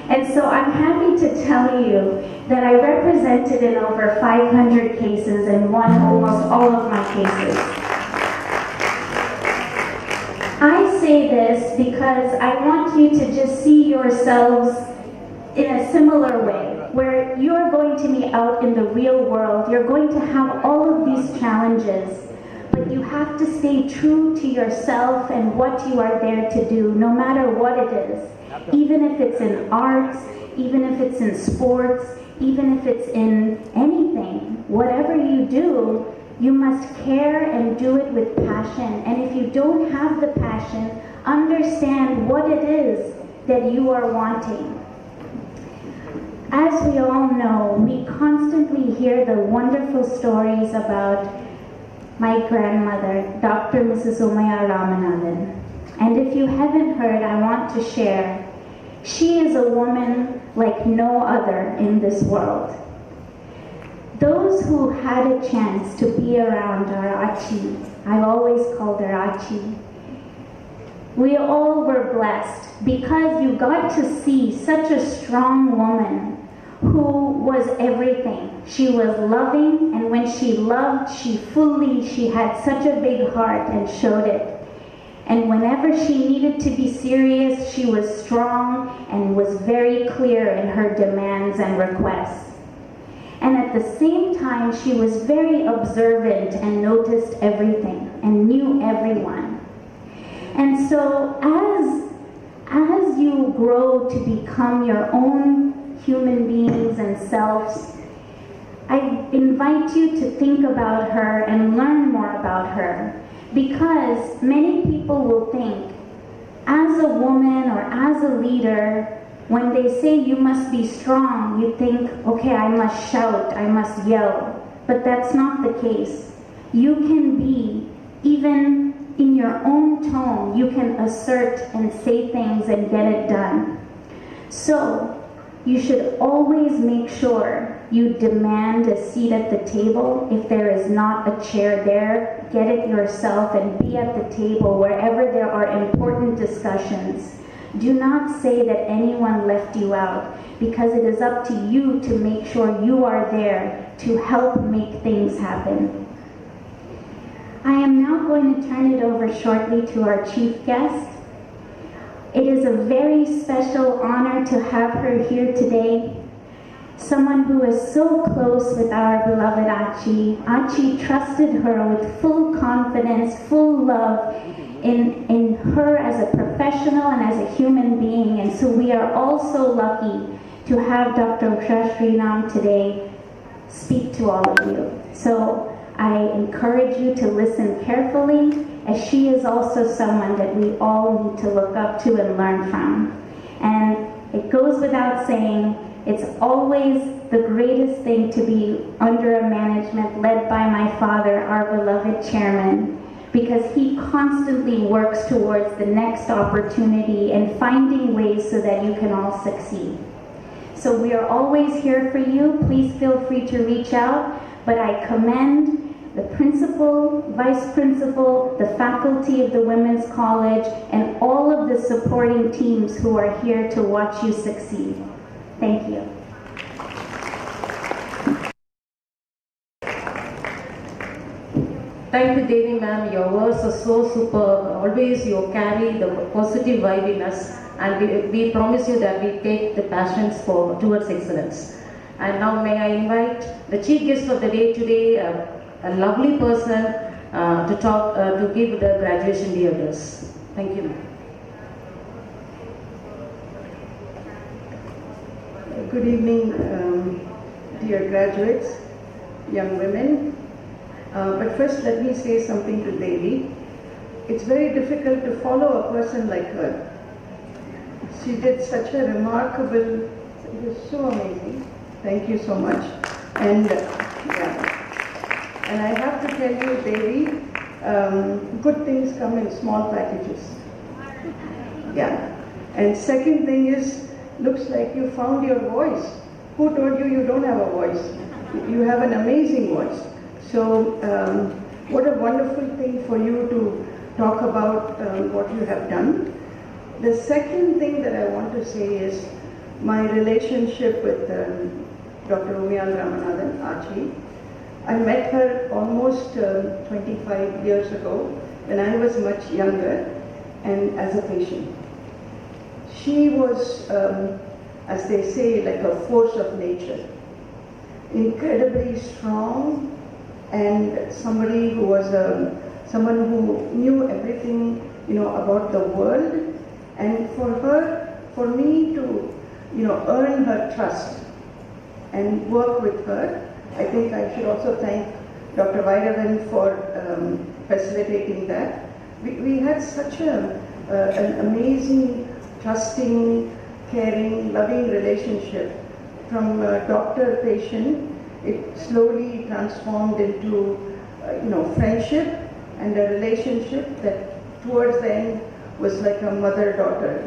And so I'm happy to tell you that I represented in over 500 cases and won almost all of my cases. I say this because I want you to just see yourselves in a similar way, where you're going to be out in the real world, you're going to have all of these challenges, but you have to stay true to yourself and what you are there to do, no matter what it is. Even if it's in arts, even if it's in sports, even if it's in anything, whatever you do, you must care and do it with passion. And if you don't have the passion, understand what it is that you are wanting. As we all know, we constantly hear the wonderful stories about my grandmother, Dr. Mrs. Umaya Ramanathan. And if you haven't heard, I want to share. She is a woman like no other in this world. Those who had a chance to be around our Achi, I've always called her Achi, we all were blessed because you got to see such a strong woman who was everything. She was loving, and when she loved, she had such a big heart and showed it. And whenever she needed to be serious, she was strong and was very clear in her demands and requests. And at the same time, she was very observant and noticed everything and knew everyone. And so as you grow to become your own human beings and selves, I invite you to think about her and learn more about her. Because many people will think, as a woman or as a leader, when they say you must be strong, you think, okay, I must shout, I must yell. But that's not the case. You can be, even in your own tone, you can assert and say things and get it done. So, you should always make sure you demand a seat at the table. If there is not a chair there, get it yourself and be at the table wherever there are important discussions. Do not say that anyone left you out, because it is up to you to make sure you are there to help make things happen. I am now going to turn it over shortly to our chief guest. It is a very special honor to have her here today. Someone who is so close with our beloved Achi. Achi trusted her with full confidence, full love in her as a professional and as a human being. And so we are all so lucky to have Dr. Usha Srinam today speak to all of you. So I encourage you to listen carefully, as she is also someone that we all need to look up to and learn from. And it goes without saying, it's always the greatest thing to be under a management led by my father, our beloved chairman, because he constantly works towards the next opportunity and finding ways so that you can all succeed. So we are always here for you. Please feel free to reach out, but I commend the principal, vice principal, the faculty of the Women's College, and all of the supporting teams who are here to watch you succeed. Thank you. Thank you, Devi ma'am. Your words are so superb. Always you carry the positive vibe in us, and we promise you that we take the passions towards excellence. And now may I invite the chief guest of the day today, a lovely person, to give the graduation day address. Thank you, ma'am. Good evening, dear graduates, young women. But first let me say something to Devi. It's very difficult to follow a person like her. She did such a remarkable, it was so amazing. Thank you so much. And and I have to tell you, Devi, good things come in small packages. Yeah. And second thing is, looks like you found your voice. Who told you you don't have a voice? You have an amazing voice. So what a wonderful thing for you to talk about what you have done. The second thing that I want to say is my relationship with Dr. Umiyal Ramanathan, Archie. I met her almost 25 years ago when I was much younger and as a patient. She was, as they say, like a force of nature, incredibly strong, and somebody who was someone who knew everything, about the world. And for me to, earn her trust and work with her, I think I should also thank Dr. Vairavan for facilitating that. We had such an amazing, trusting, caring, loving relationship from doctor-patient. It slowly transformed into, friendship and a relationship that towards the end was like a mother-daughter,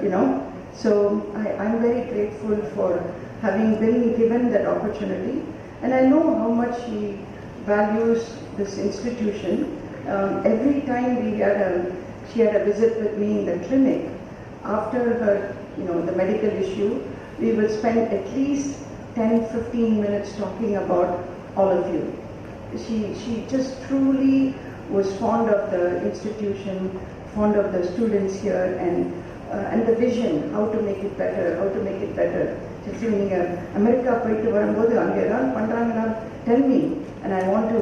So I'm very grateful for having been given that opportunity. And I know how much she values this institution. Every time she had a visit with me in the clinic, after her, the medical issue, we will spend at least 10-15 minutes talking about all of you. She just truly was fond of the institution, fond of the students here, and the vision, how to make it better. She's saying, America போயிட்டு வரும்போது அங்க ஏதாவது பண்றாங்கன்னா tell me, and I want to,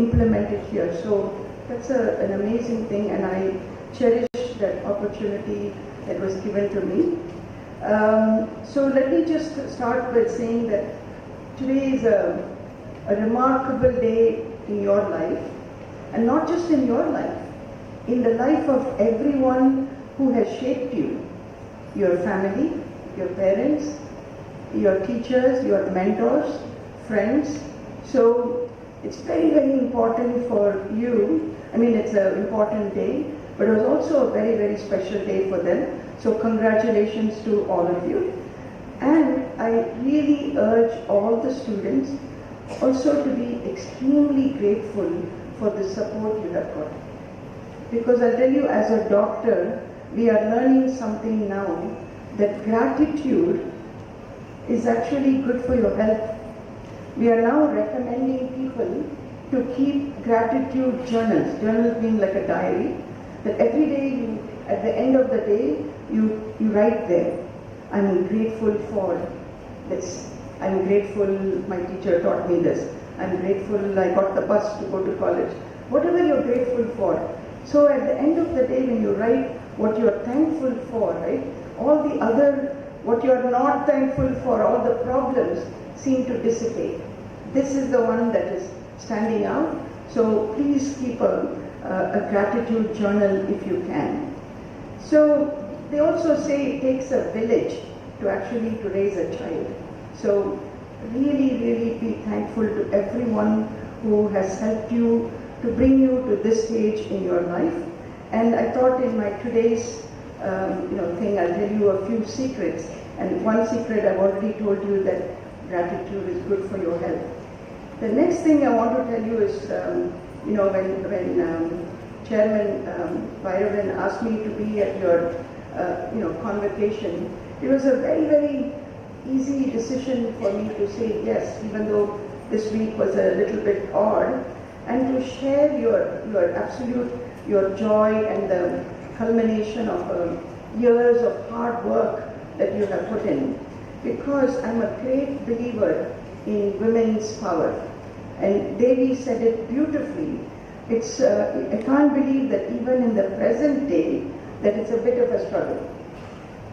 implement it here. So that's an amazing thing, and I cherish that opportunity that was given to me. So let me just start by saying that today is a remarkable day in your life, and not just in your life, in the life of everyone who has shaped you, your family, your parents, your teachers, your mentors, friends. So it's very, very important for you. I mean, it's an important day, but it was also a very, very special day for them. So congratulations to all of you. And I really urge all the students also to be extremely grateful for the support you have got. Because I'll tell you, as a doctor, we are learning something now, that gratitude is actually good for your health. We are now recommending people to keep gratitude journals. Journals being like a diary, that every day at the end of the day, you write there, I'm grateful for this. I'm grateful my teacher taught me this. I'm grateful I got the bus to go to college. Whatever you're grateful for. So at the end of the day, when you write what you're thankful for, right, all the other, what you're not thankful for, all the problems seem to dissipate. This is the one that is standing out. So please keep a gratitude journal if you can. So they also say it takes a village to raise a child. So really, really be thankful to everyone who has helped you to bring you to this stage in your life. And I thought in my today's thing, I'll tell you a few secrets. And one secret I've already told you, that gratitude is good for your health. The next thing I want to tell you is, when Chairman Byron asked me to be at your, convocation, it was a very, very easy decision for me to say yes, even though this week was a little bit odd, and to share your joy and the culmination of years of hard work that you have put in. Because I'm a great believer in women's power. And Devi said it beautifully. I can't believe that even in the present day, that it's a bit of a struggle.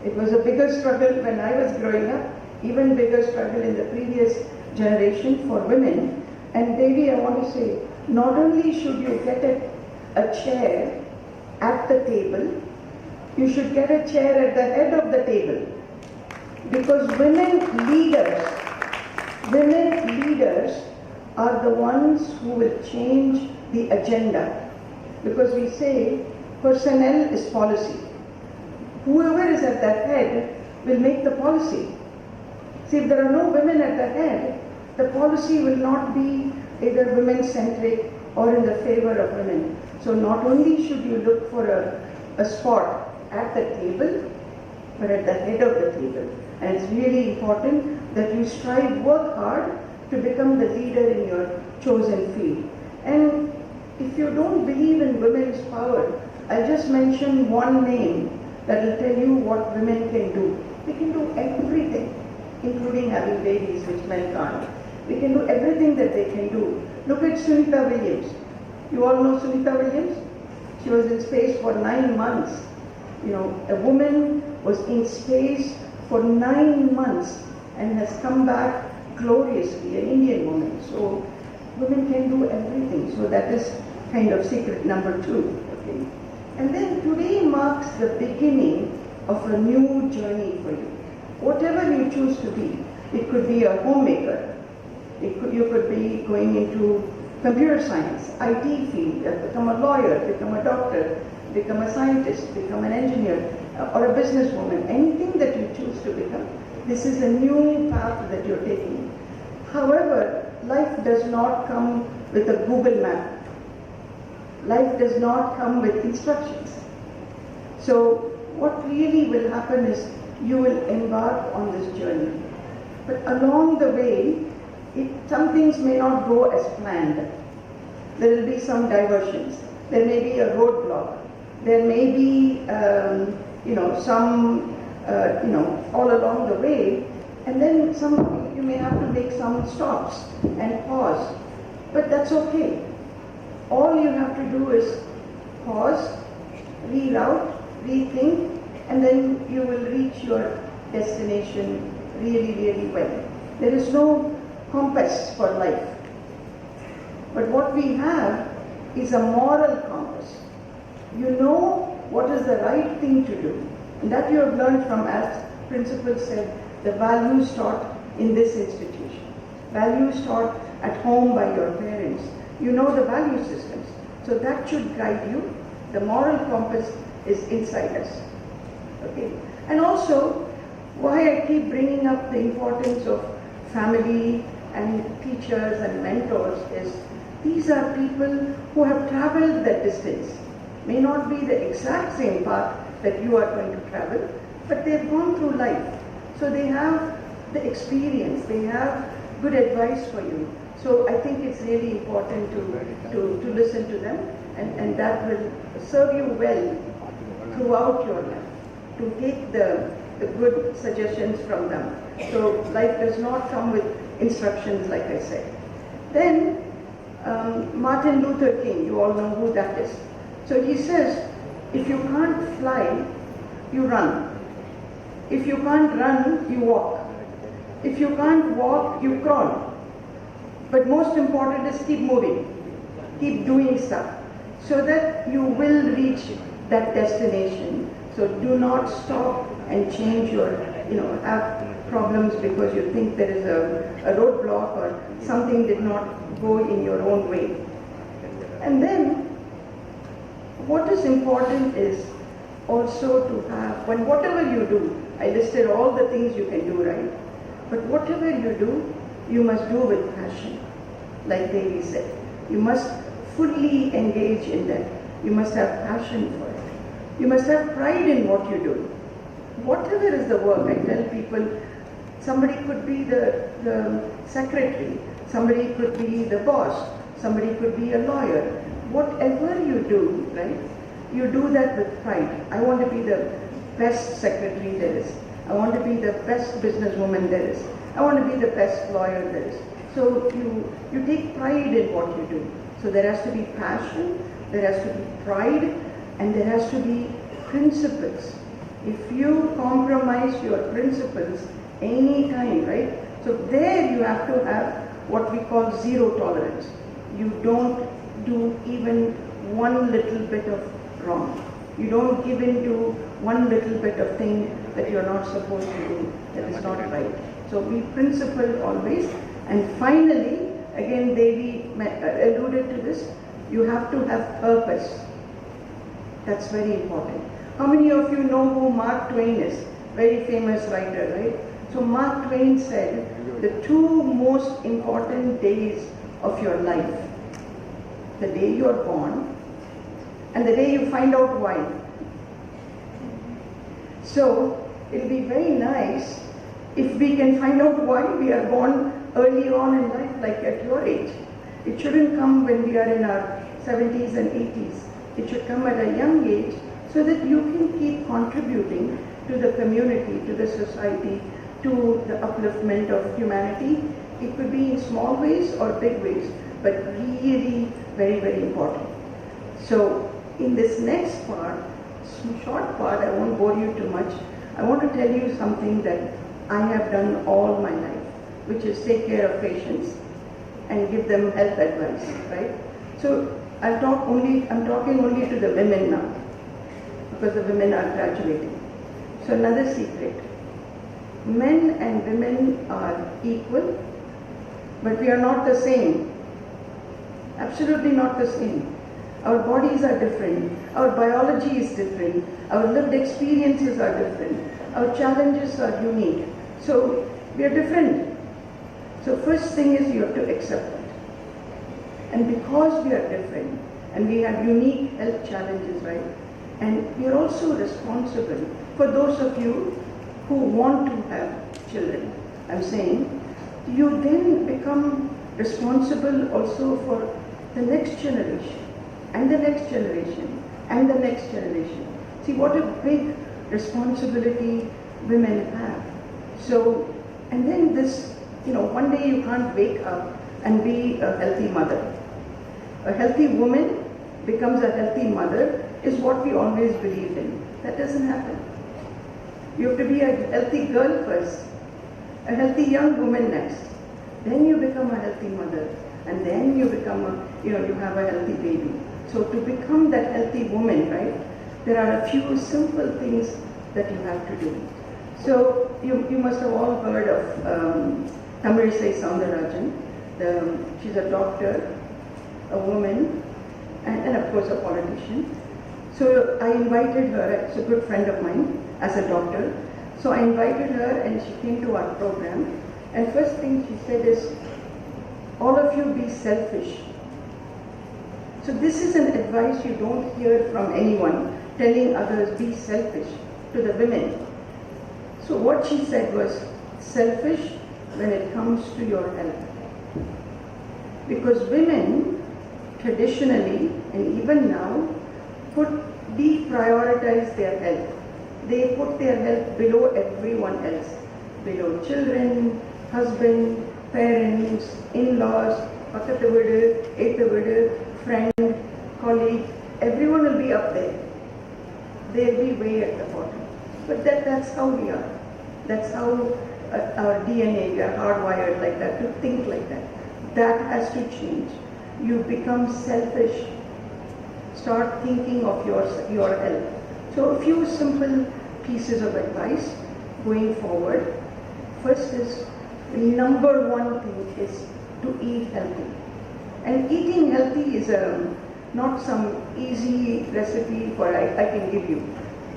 It was a bigger struggle when I was growing up, even bigger struggle in the previous generation for women. And Devi, I want to say, not only should you get a chair at the table, you should get a chair at the head of the table. Because women leaders are the ones who will change the agenda. Because we say personnel is policy. Whoever is at that head will make the policy. See, if there are no women at the head, the policy will not be either women-centric or in the favor of women. So not only should you look for a spot at the table, but at the head of the table. And it's really important that you work hard to become the leader in your chosen field. And if you don't believe in women's power, I'll just mention one name that will tell you what women can do. We can do everything, including having babies, which men can't. We can do everything that they can do. Look at Sunita Williams. You all know Sunita Williams? She was in space for 9 months. A woman was in space for 9 months and has come back gloriously, an Indian woman. So women can do everything. So that is kind of secret number 2. Okay? And then today marks the beginning of a new journey for you. Whatever you choose to be, it could be a homemaker, you could be going into computer science, IT field, become a lawyer, become a doctor, become a scientist, become an engineer, or a businesswoman, anything that you choose to become. This is a new path that you're taking. However, life does not come with a Google map. Life does not come with instructions. So what really will happen is you will embark on this journey. But along the way, some things may not go as planned. There will be some diversions. There may be a roadblock. There may be, some, all along the way. And then you may have to make some stops and pause. But that's okay. All you have to do is pause, reroute, rethink, and then you will reach your destination really, really well. There is no compass for life. But what we have is a moral compass. You know what is the right thing to do. And that you have learned from, as principal said, the values taught in this institution. Values taught at home by your parents. You know the value systems. So that should guide you. The moral compass is inside us. Okay? And also, why I keep bringing up the importance of family and teachers and mentors is these are people who have traveled that distance. May not be the exact same path that you are going to travel, but they've gone through life. So they have the experience, they have good advice for you. So I think it's really important to listen to them, and that will serve you well throughout your life, to take the good suggestions from them. So life does not come with instructions, like I said. Then Martin Luther King, you all know who that is. So he says, if you can't fly, you run. If you can't run, you walk. If you can't walk, you crawl. But most important is keep moving, keep doing stuff, so that you will reach that destination. So do not stop and change your, have problems because you think there is a roadblock or something did not go in your own way. And then, what is important is also to have, when whatever you do, I listed all the things you can do, right? But whatever you do, you must do with passion. like Devi said. You must fully engage in that. You must have passion for it. You must have pride in what you do. Whatever is the work, I tell people, somebody could be the secretary, somebody could be the boss, somebody could be a lawyer. Whatever you do, right, you do that with pride. I want to be the best secretary there is. I want to be the best businesswoman there is. I want to be the best lawyer there is. So you take pride in what you do. So there has to be passion, there has to be pride, and there has to be principles. If you compromise your principles any time, right? So there you have to have what we call zero tolerance. You don't do even one little bit of wrong. You don't give in to one little bit of thing that you're not supposed to do, that is not right. So be principled always. And finally, again Devi alluded to this, you have to have purpose. That's very important. How many of you know who Mark Twain is? Very famous writer, right? So Mark Twain said, the two most important days of your life, the day you are born and the day you find out why. So it'll be very nice if we can find out why we are born early on in life, like at your age. It shouldn't come when we are in our 70s and 80s. It should come at a young age so that you can keep contributing to the community, to the society, to the upliftment of humanity. It could be in small ways or big ways, but really very, very important. So in this next part, short part, I won't bore you too much. I want to tell you something that I have done all my life, which is take care of patients and give them health advice, right? So I'm talking only to the women now, because the women are graduating. So another secret, men and women are equal, but we are not the same. Absolutely not the same. Our bodies are different, our biology is different, our lived experiences are different, our challenges are unique. So we are different. So first thing is you have to accept that. And because we are different and we have unique health challenges, right? And we are also responsible for those of you who want to have children. I'm saying you then become responsible also for the next generation and the next generation and the next generation. See what a big responsibility women have. So, and then this, one day you can't wake up and be a healthy mother. A healthy woman becomes a healthy mother is what we always believed in. That doesn't happen. You have to be a healthy girl first, a healthy young woman next. Then you become a healthy mother, and then you become you have a healthy baby. So to become that healthy woman, right, there are a few simple things that you have to do. So you must have all heard of Tamilisai Soundarajan. She's a doctor, a woman, and of course a politician. So I invited her, it's a good friend of mine, as a doctor. So I invited her and she came to our program. And first thing she said is, all of you be selfish. So this is an advice you don't hear from anyone, telling others be selfish to the women. So what she said was, selfish when it comes to your health. Because women traditionally and even now deprioritize their health. They put their health below everyone else, below children, husband, parents, in-laws, pakkathu veedu, eighth veedu, friend, colleague, everyone will be up there. They'll be way at the bottom. But that's how we are. That's how our DNA, we are hardwired like that, to think like that. That has to change. You become selfish. Start thinking of your health. So a few simple pieces of advice going forward. First is, the number one thing is to eat healthy. And eating healthy is not some easy recipe for I can give you.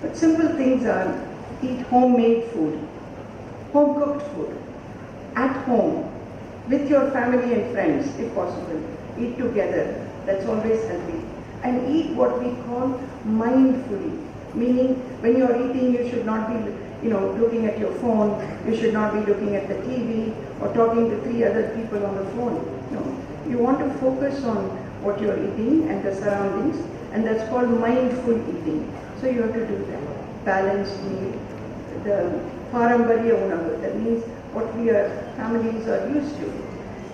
But simple things are, eat homemade food, home cooked food, at home. with your family and friends, if possible. Eat together. That's always healthy. And eat what we call mindfully. Meaning, when you are eating, you should not be, looking at your phone. You should not be looking at the TV or talking to 3 other people on the phone. No. You want to focus on what you are eating and the surroundings, and that's called mindful eating. So you have to do that. Balanced meal, the parambarya unavu, that means what families are used to.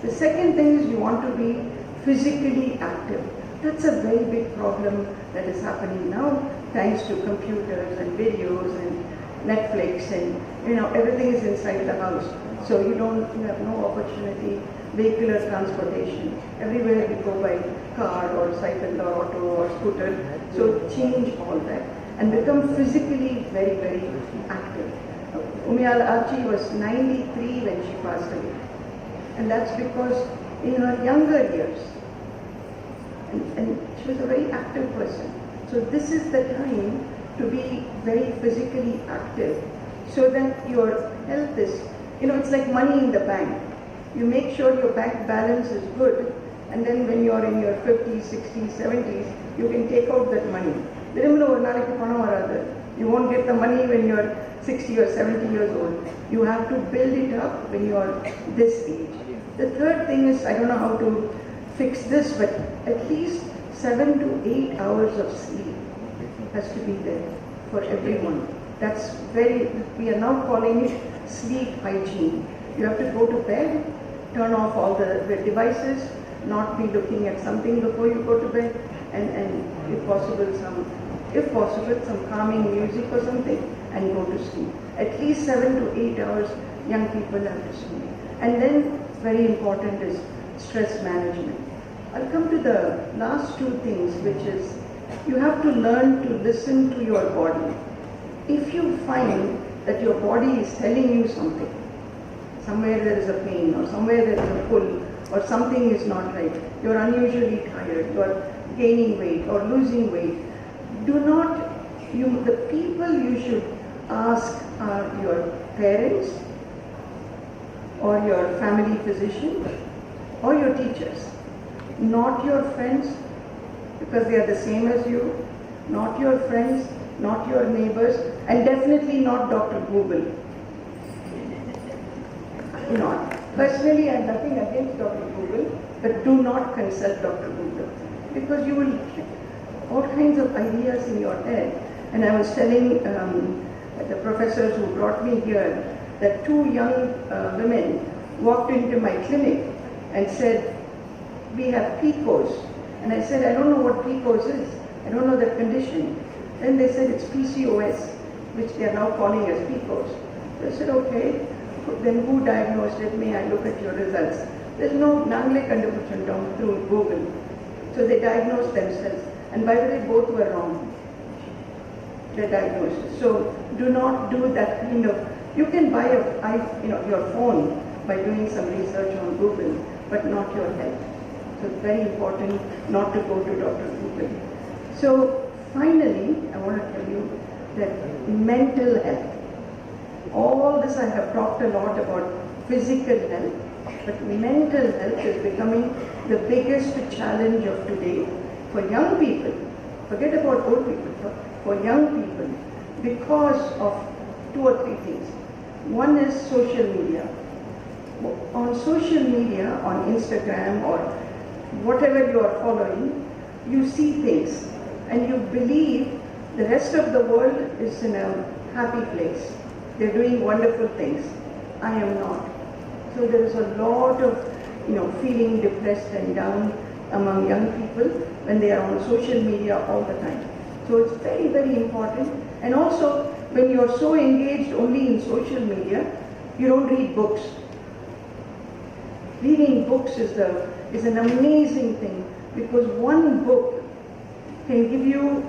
The second thing is you want to be physically active. That's a very big problem that is happening now, thanks to computers and videos and Netflix and everything is inside the house. So you have no opportunity, vehicular transportation. Everywhere we go by car or cycle or auto or scooter. So change all that and become physically very, very active. Umayal Archie was 93 when she passed away. And that's because in her younger years, and she was a very active person. So this is the time to be very physically active so that your health is, it's like money in the bank. You make sure your bank balance is good, and then when you're in your 50s, 60s, 70s, you can take out that money. You won't get the money when you're 60 or 70 years old. You have to build it up when you're this age. The third thing is, I don't know how to fix this, but at least 7 to 8 hours of sleep has to be there for everyone. That's we are now calling it sleep hygiene. You have to go to bed, turn off all the devices, not be looking at something before you go to bed, and if possible some calming music or something, and go to sleep. At least 7 to 8 hours young people have to sleep. And then very important is stress management. I'll come to the last 2 things, which is you have to learn to listen to your body. If you find that your body is telling you something, somewhere there is a pain or somewhere there is a pull or something is not right, you're unusually tired, you're gaining weight or losing weight, the people you should ask are your parents or your family physician or your teachers, not your friends, because they are the same as you, not your friends, not your neighbors, and definitely not Dr. Google. Personally, I have nothing against Dr. Google, but do not consult Dr. Google, because you will get all kinds of ideas in your head. And I was telling the professors who brought me here that 2 young women walked into my clinic and said, "We have PCOS." And I said, "I don't know what PCOS is. I don't know that condition." Then they said it's PCOS, which they are now calling as PCOS. So I said, "Okay, then who diagnosed it? May I look at your results?" There's no Nangle condition down through Google. So they diagnosed themselves. And by the way, both were wrong. Their diagnosis. So do not do that kind of. You can buy your phone by doing some research on Google, but not your health. So it's very important not to go to Dr. Google. So finally, I want to tell you that mental health. All this I have talked a lot about physical health, but mental health is becoming the biggest challenge of today for young people. Forget about old people. For young people, because of 2 or 3 things. One is social media. On social media, on Instagram or whatever you are following, you see things and you believe the rest of the world is in a happy place. They're doing wonderful things. I am not. So there is a lot of, feeling depressed and down among young people when they are on social media all the time. So it's very, very important. And also, when you're so engaged only in social media, you don't read books. Reading books is an amazing thing, because one book can give you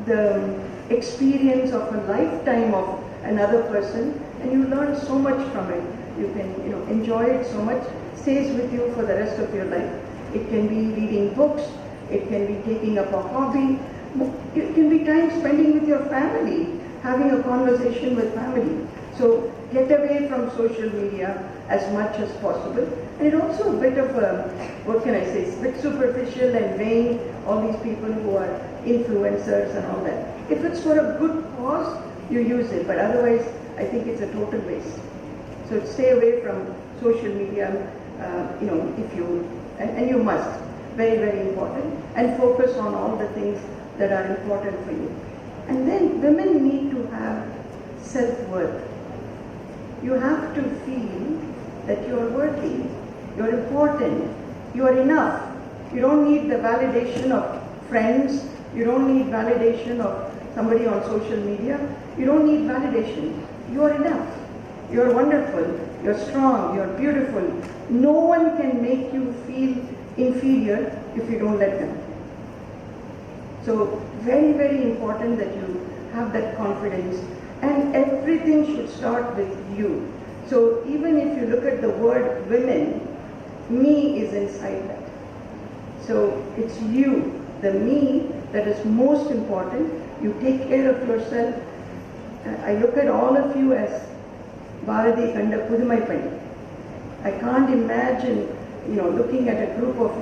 the experience of a lifetime of another person, and you learn so much from it. You can enjoy it so much, stays with you for the rest of your life. It can be reading books, it can be taking up a hobby, it can be time spending with your family, having a conversation with family. So get away from social media as much as possible. And it's also a bit of a, what can I say, it's a bit superficial and vain, all these people who are influencers and all that. If it's for a good cause, you use it, but otherwise, I think it's a total waste. So stay away from social media, if you, and you must, very, very important, and focus on all the things that are important for you. And then women need to have self-worth. You have to feel that you are worthy, you're important, you are enough. You don't need the validation of friends, you don't need validation of somebody on social media, you don't need validation. You are enough, you are wonderful, you're strong, you're beautiful. No one can make you feel inferior if you don't let them. So very, very important that you have that confidence, and everything should start with you. So even if you look at the word women, me is inside that. So it's you, the me, that is most important. You take care of yourself. I look at all of you as Bharati Kanda Pudumaipani. I can't imagine, looking at a group of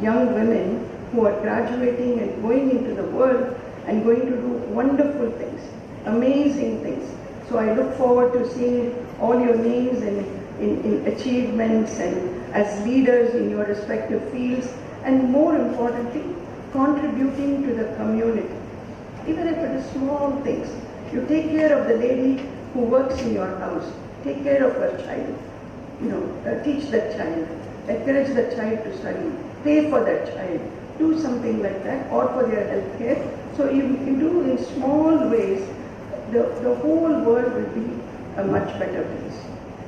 young women who are graduating and going into the world and going to do wonderful things, amazing things. So I look forward to seeing all your names in achievements and as leaders in your respective fields, and more importantly, contributing to the community. Even if it is small things. You take care of the lady who works in your house. Take care of her child. Teach that child. Encourage that child to study. Pay for that child. Do something like that, or for their health care. So you do in small ways, the whole world will be a much better place.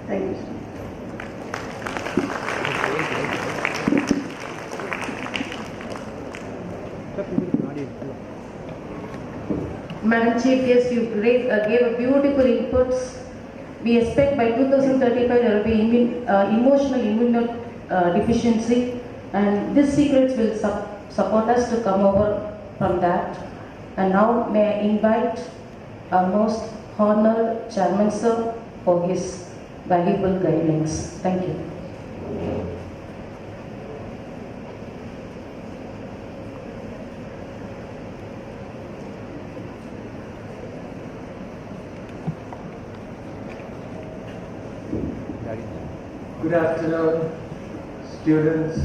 Thank you so much. Madam Chief Guest, you gave a beautiful inputs. We expect by 2035 there will be emotional immunodeficiency, and these secrets will support us to come over from that. And now may I invite our most honored Chairman Sir for his valuable guidelines. Thank you. Good afternoon, students,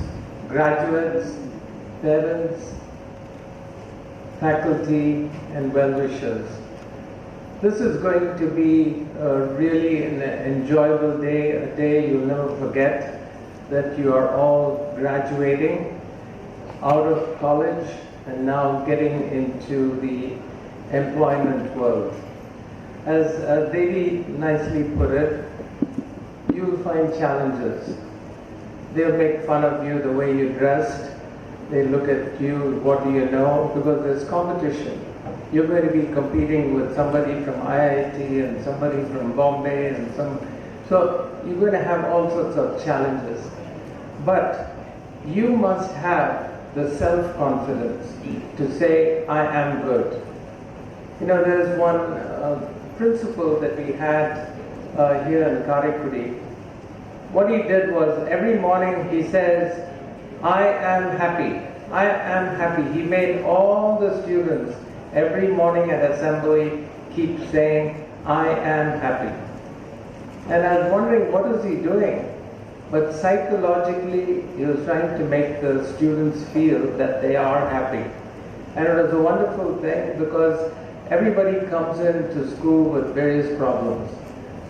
graduates, parents, faculty, and well-wishers. This is going to be really an enjoyable day, a day you'll never forget, that you are all graduating out of college and now getting into the employment world. As Devi nicely put it, you'll find challenges. They'll make fun of you the way you dressed. They look at you, what do you know, because there's competition. You're going to be competing with somebody from IIT and somebody from Bombay and so you're going to have all sorts of challenges. But you must have the self-confidence to say, I am good. There's one principal that we had here in Karaikudi. What he did was every morning he says, I am happy. I am happy. He made all the students every morning at assembly keep saying, I am happy. And I was wondering, what is he doing? But psychologically, he was trying to make the students feel that they are happy. And it was a wonderful thing because everybody comes into school with various problems.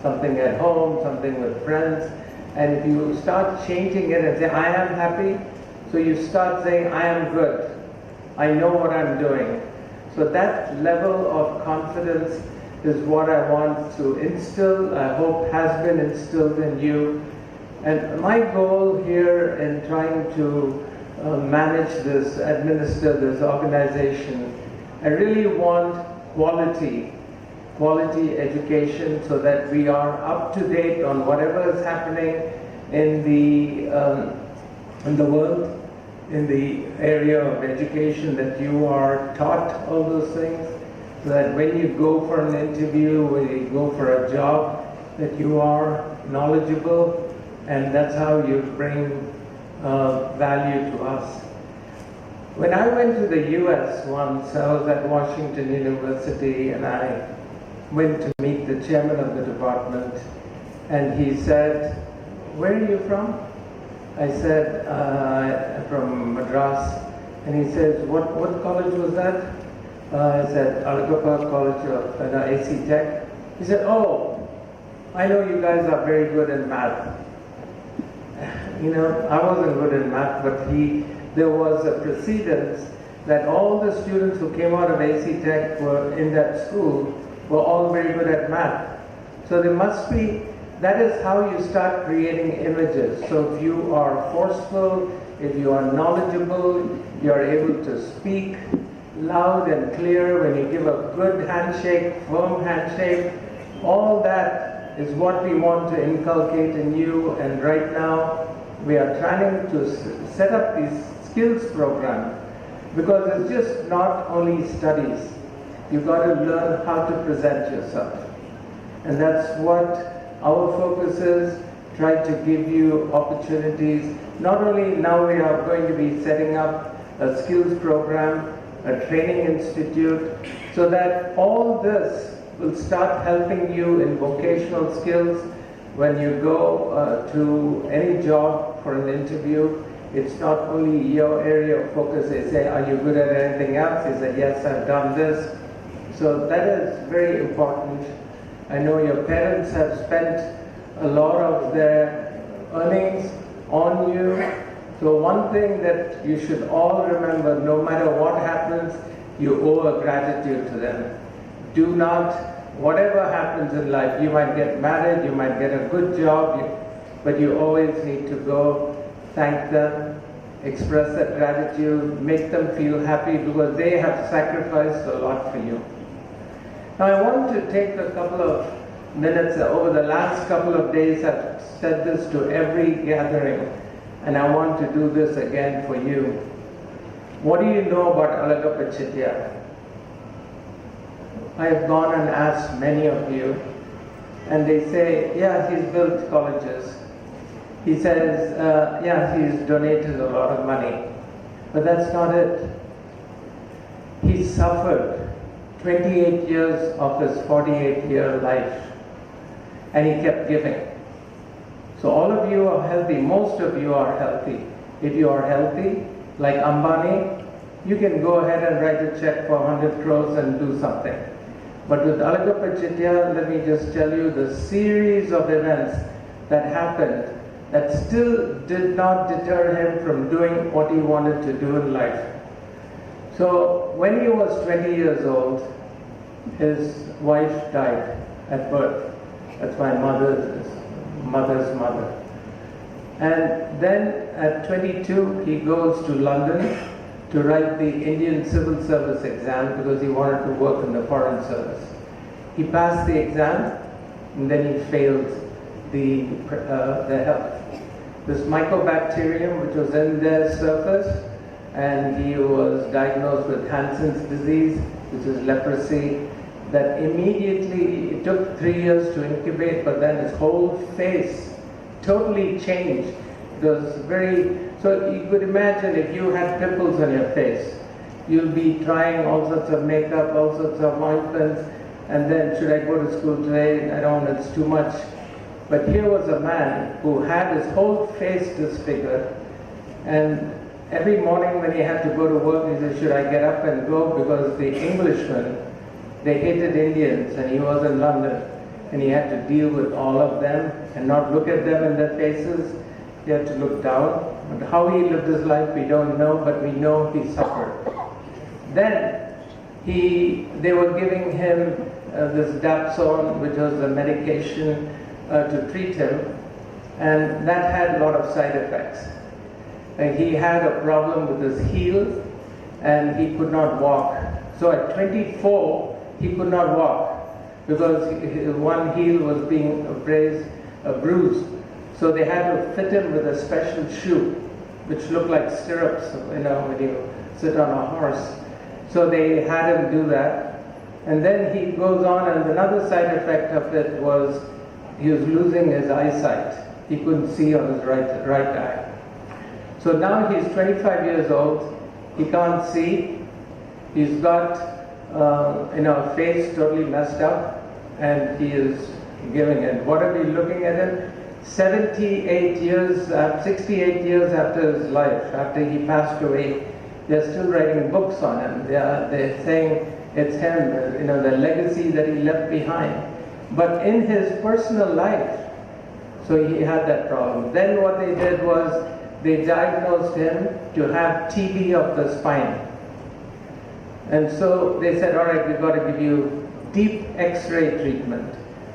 Something at home, something with friends. And if you start changing it and say, I am happy, so you start saying, I am good. I know what I'm doing. So that level of confidence is what I want to instill, I hope has been instilled in you. And my goal here in trying to manage this, administer this organization, I really want quality education so that we are up to date on whatever is happening in the world, in the area of education, that you are taught all those things, so that when you go for an interview, when you go for a job, that you are knowledgeable, and that's how you bring value to us. When I went to the US once, I was at Washington University, and I went to meet the chairman of the department, and he said, "Where are you from?" I said, "From Madras." And he says, what college was that? I said, Alagappa College of AC Tech. He said, "Oh, I know you guys are very good in math." You know, I wasn't good in math, but there was a precedence that all the students who came out of AC Tech were in that school were all very good at math. So there must be, that is how you start creating images. So if you are forceful, if you are knowledgeable, you are able to speak loud and clear, when you give a good handshake, firm handshake, all that is what we want to inculcate in you. And right now, we are trying to set up these skills program, because it's just not only studies. You've got to learn how to present yourself. And that's what our focus is, try to give you opportunities. Not only now we are going to be setting up a skills program, a training institute, so that all this will start helping you in vocational skills. When you go to any job for an interview, it's not only your area of focus. They say, "Are you good at anything else?" You say, "Yes, I've done this." So that is very important. I know your parents have spent a lot of their earnings on you. So one thing that you should all remember, no matter what happens, you owe a gratitude to them. Do not, whatever happens in life, you might get married, you might get a good job, but you always need to go thank them, express that gratitude, make them feel happy, because they have sacrificed a lot for you. Now I want to take a couple of minutes. Over the last couple of days, I've said this to every gathering, and I want to do this again for you. What do you know about Alagappa Chettiar? I have gone and asked many of you, and they say, "Yeah, he's built colleges." He says, "Yeah, he's donated a lot of money." But that's not it. He suffered 28 years of his 48-year life, and he kept giving. So all of you are healthy. Most of you are healthy. If you are healthy, like Ambani, you can go ahead and write a check for 100 crores and do something. But with Alagappa Chettiar, let me just tell you the series of events that happened that still did not deter him from doing what he wanted to do in life. So when he was 20 years old, his wife died at birth. That's my mother's mother. And then at 22, he goes to London to write the Indian Civil Service exam because he wanted to work in the Foreign Service. He passed the exam, and then he failed the health. This mycobacterium, which was in their surface, and he was diagnosed with Hansen's disease, which is leprosy, that immediately, it took 3 years to incubate, but then his whole face totally changed. It was so you could imagine if you had pimples on your face, you'll be trying all sorts of makeup, all sorts of ointments, and then, should I go to school today? I don't, it's too much. But here was a man who had his whole face disfigured, and every morning when he had to go to work, he said, should I get up and go? Because the Englishmen, they hated Indians, and he was in London, and he had to deal with all of them and not look at them in their faces. He had to look down. But how he lived his life, we don't know, but we know he suffered. Then they were giving him this Dapsone, which was a medication to treat him, and that had a lot of side effects. He had a problem with his heel, and he could not walk. So at 24, he could not walk because his one heel was being bruised. So they had to fit him with a special shoe, which looked like stirrups, when you sit on a horse. So they had him do that. And then he goes on, and another side effect of it was he was losing his eyesight. He couldn't see on his right eye. So now he's 25 years old. He can't see. He's got face totally messed up, and he is giving it. What are we looking at him? 68 years after his life, after he passed away, they're still writing books on him. They're saying it's him, the legacy that he left behind. But in his personal life, so he had that problem. Then what they did was they diagnosed him to have TB of the spine. And so they said, all right, we've got to give you deep X-ray treatment.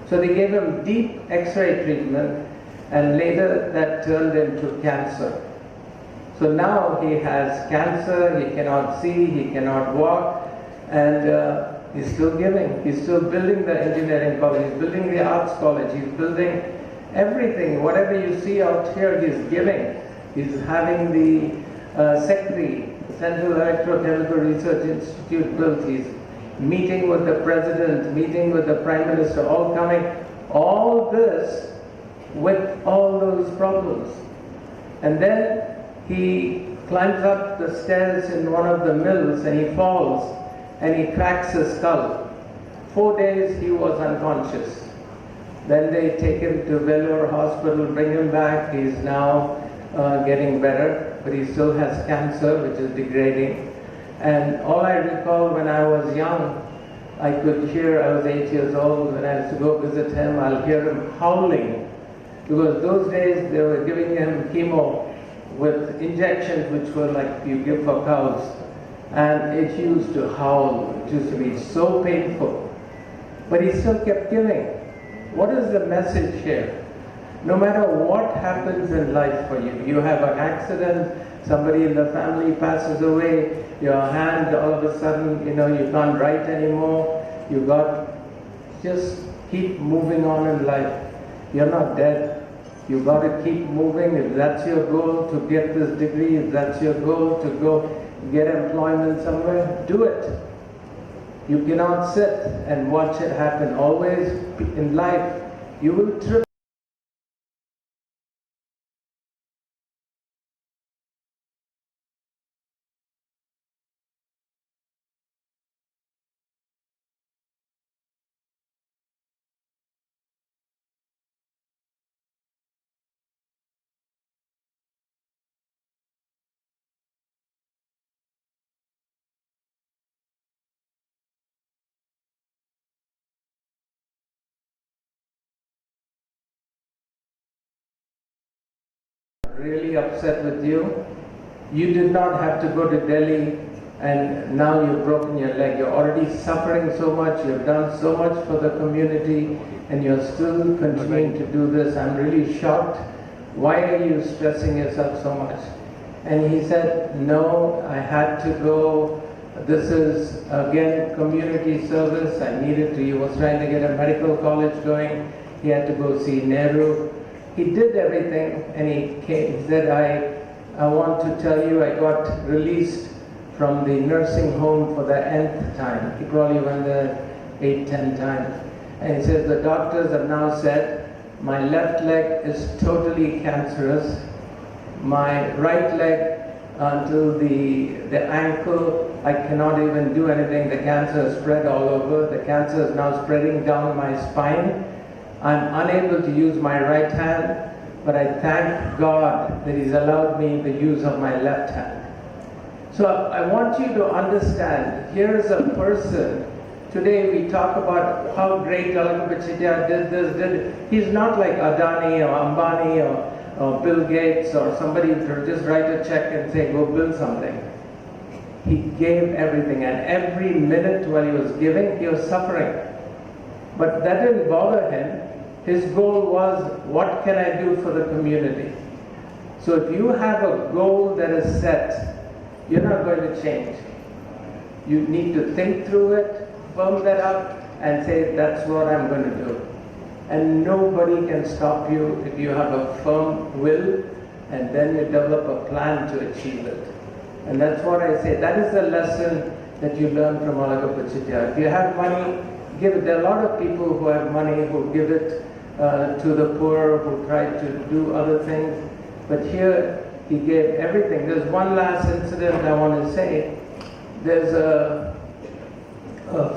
So they gave him deep X-ray treatment, and later that turned into cancer. So now he has cancer, he cannot see, he cannot walk, and he's still giving. He's still building the engineering college, he's building the arts college, he's building everything. Whatever you see out here, he's giving. He's having the SECRI, Central Electrochemical Research Institute, built. He's meeting with the president, meeting with the prime minister, all coming. All this with all those problems. And then he climbs up the stairs in one of the mills and he falls and he cracks his skull. 4 days he was unconscious. Then they take him to Vellore Hospital, bring him back. He's now getting better, but he still has cancer, which is degrading. And all I recall when I was young, I could hear, I was 8 years old, when I used to go visit him, I'll hear him howling. Because those days they were giving him chemo with injections which were like you give for cows. And it used to howl, it used to be so painful. But he still kept giving. What is the message here? No matter what happens in life for you, you have an accident, somebody in the family passes away, your hand all of a sudden, you can't write anymore, just keep moving on in life. You're not dead. You got to keep moving. If that's your goal to get this degree, if that's your goal to go get employment somewhere, do it. You cannot sit and watch it happen. Always in life, you will trip. Really upset with you. You did not have to go to Delhi and now you've broken your leg. You're already suffering so much, you've done so much for the community, and you're still continuing to do this. I'm really shocked. Why are you stressing yourself so much? And he said, no, I had to go. This is again community service. I needed to. He was trying to get a medical college going. He had to go see Nehru. He did everything, and he came. He said, I want to tell you, I got released from the nursing home for the nth time. He probably went there 8, 10 times. And he says, the doctors have now said, my left leg is totally cancerous. My right leg until the ankle, I cannot even do anything. The cancer is spread all over. The cancer is now spreading down my spine. I'm unable to use my right hand, but I thank God that He's allowed me the use of my left hand. So I want you to understand, here's a person. Today we talk about how great Alagappa Chettiar did this, did. He's not like Adani or Ambani or Bill Gates or somebody who just write a check and say, go build something. He gave everything, and every minute while he was giving, he was suffering. But that didn't bother him. His goal was, what can I do for the community? So if you have a goal that is set, you're not going to change. You need to think through it, firm that up, and say, that's what I'm going to do. And nobody can stop you if you have a firm will, and then you develop a plan to achieve it. And that's what I say. That is the lesson that you learn from Alagappa Chettiar. If you have money, give it. There are a lot of people who have money who give it to the poor who tried to do other things. But here he gave everything. There's one last incident I want to say. There's a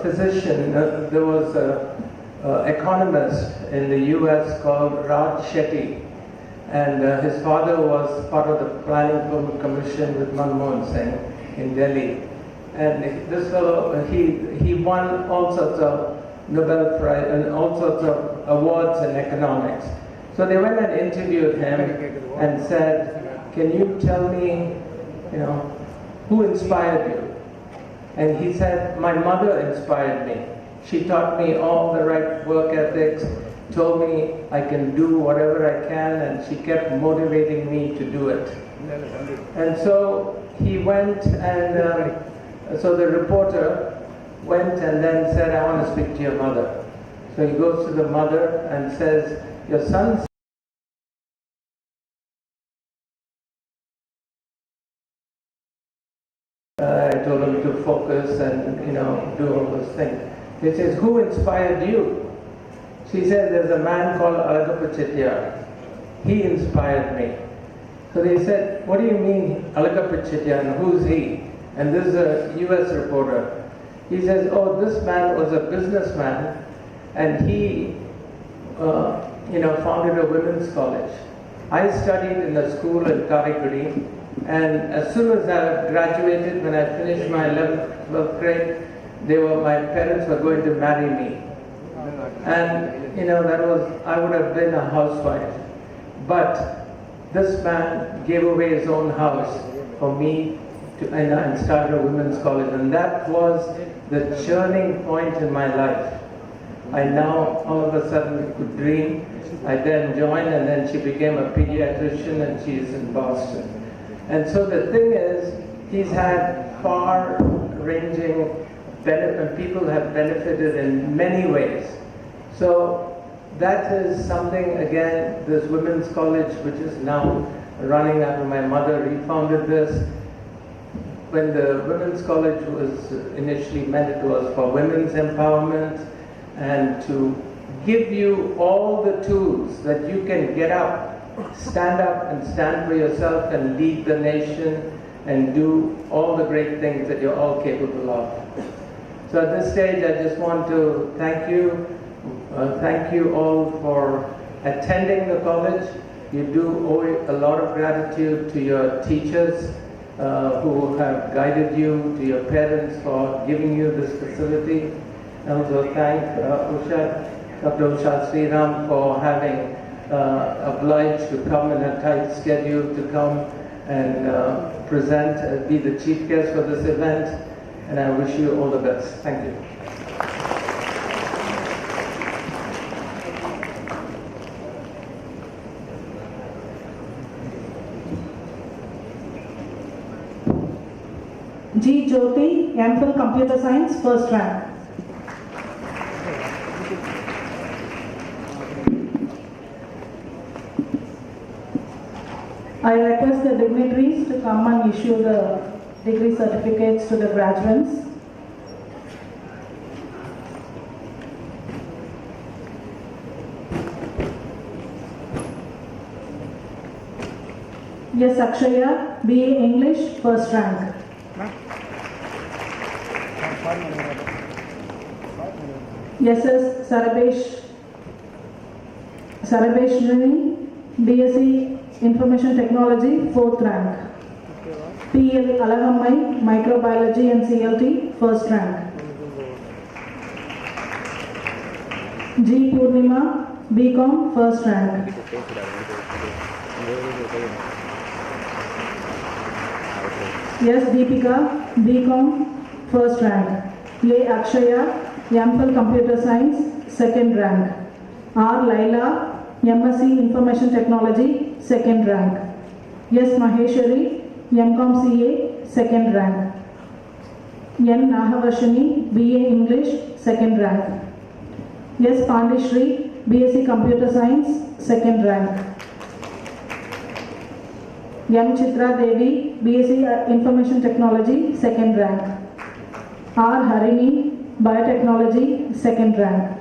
physician, there was an economist in the US called Raj Shetty, and his father was part of the Planning Commission with Manmohan Singh in Delhi. And this fellow, he won all sorts of Nobel Prize and all sorts of awards in economics. So they went and interviewed him and said, "Can you tell me, who inspired you?" And he said, "My mother inspired me. She taught me all the right work ethics, told me I can do whatever I can, and she kept motivating me to do it." And so he went and, so the reporter went and then said, "I want to speak to your mother." So he goes to the mother and says, "Your son." I told him to focus and, do all those things. He says, "Who inspired you?" She said, "There's a man called Alagappa Chettiar. He inspired me." So they said, "What do you mean, Alagappa Chettiar, and who's he?" And this is a US reporter. He says, "Oh, this man was a businessman, and he, founded a women's college. I studied in a school in Karigudi, and as soon as I graduated, when I finished my 11th, 12th grade, my parents were going to marry me. And, I would have been a housewife. But this man gave away his own house for me and started a women's college. And that was the churning point in my life. I now all of a sudden could dream. I then joined, and then she became a pediatrician, and she's in Boston. And so the thing is, he's had far-ranging benefit, people have benefited in many ways. So that is something, again, this women's college, which is now running after my mother refounded this. When the women's college was initially meant, it was for women's empowerment and to give you all the tools that you can get up, stand up and stand for yourself and lead the nation and do all the great things that you're all capable of. So at this stage, I just want to thank you. Thank you all for attending the college. You do owe a lot of gratitude to your teachers who have guided you, to your parents for giving you this facility. I also thank Dr. Usha Sriram for having obliged to come in a tight schedule to come and be the chief guest for this event. And I wish you all the best. Thank you. G. Jyoti, MPhil Computer Science, first rank. I request the dignitaries to come and issue the degree certificates to the graduates. Yes, Akshaya, BA English, first rank. Yes, Sarabesh Rini, BSc Information Technology, fourth rank. PL Alagammai, Microbiology and CLT, first rank. G. Purnima, BCom, first rank. Yes, Deepika, BCom, first rank. A. Akshaya, MPhil Computer Science, second rank. R. Laila, MSc Information Technology, second rank. Yes, Maheshwari, MCom CA, second rank. N. Nahavarshini, BA English, second rank. Yes, Pandishri, BSc Computer Science, second rank. M. Chitra Devi, BSc Information Technology, second rank. R. Harini, Biotechnology, second rank.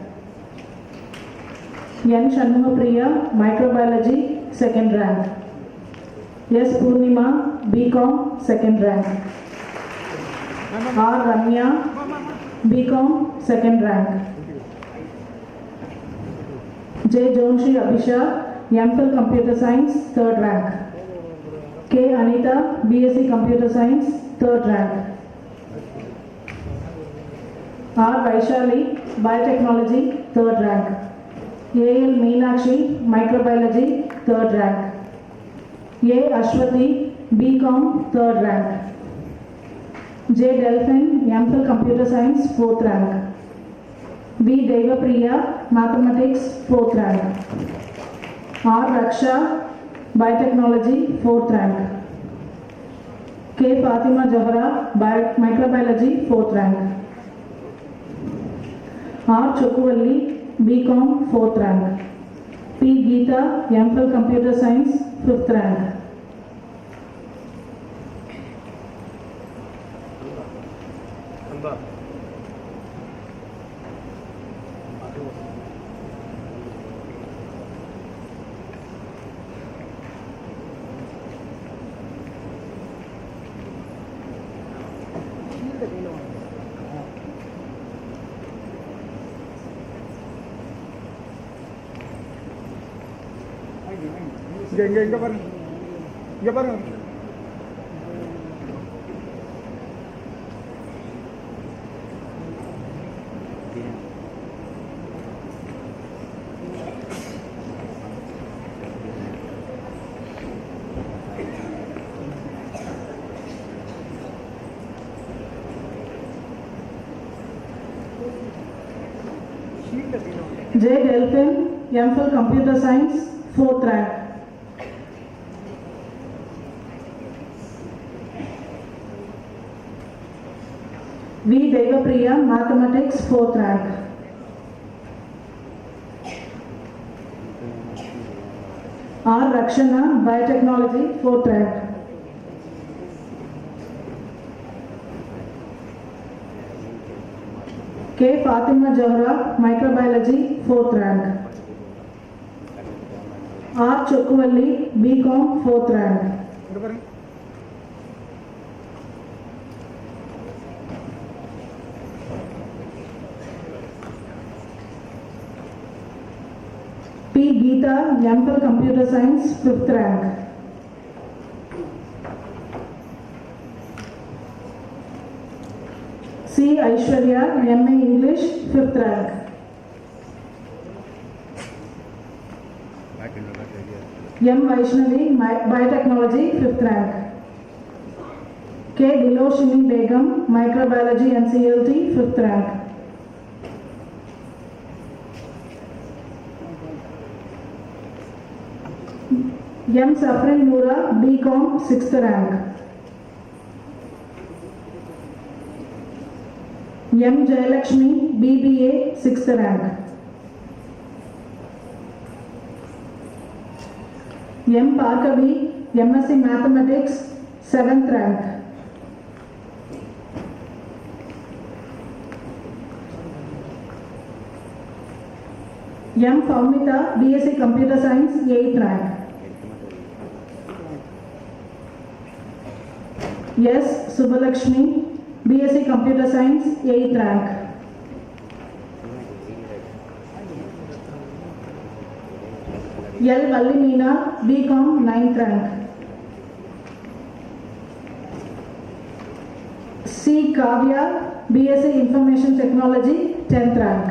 N. Shanmugapriya, Microbiology, 2nd rank. S. Purnima, BCom, 2nd rank. R. Ramya, BCom, 2nd rank. J. Jonshi Abhisha, MPhil Computer Science, 3rd rank. K. Anita, BSc Computer Science, 3rd rank. R. Vaishali, Biotechnology, 3rd rank. A.L. Meenakshi, Microbiology, 3rd rank. A. Ashwati, BCom, 3rd rank. J. Delphin, MPhil Computer Science, 4th rank. B. Devapriya, Mathematics, 4th rank. R. Raksha, Biotechnology, 4th rank. K. Fatima Johra, Microbiology, 4th rank. R. Chokuvalli, BCom, 4th rank. P. Geeta, MPhil Computer Science, 5th rank. இங்க பாருங்க, இங்க பாருங்க. J. Delphin, MPhil Computer Science, 4th rank. V. Devapriya, Mathematics, 4th rank. R. Rakshana, Biotechnology, 4th rank. K. Fatima Johra, Microbiology, 4th rank. R. Chokuvalli, BCom, 4th rank. இங்க பாருங்க. P. Geeta, MPhil Computer Science, 5th rank. C. Aishwarya, MA English, 5th rank. M. Vaishnavi, Biotechnology, 5th rank. K. Diloshini Begum, Microbiology and CLT, 5th rank. M. Safrin Noora, BCom, 6th rank. M. Jayalakshmi, BBA, 6th rank. M. Parkavi, MSc Mathematics, 7th rank. M. Paumita, BSc Computer Science, 8th rank. S. Subbalakshmi, BSc Computer Science, 8th rank. L. Vallimina, BCom, 9th rank. C. Kavya, BSc Information Technology, 10th rank.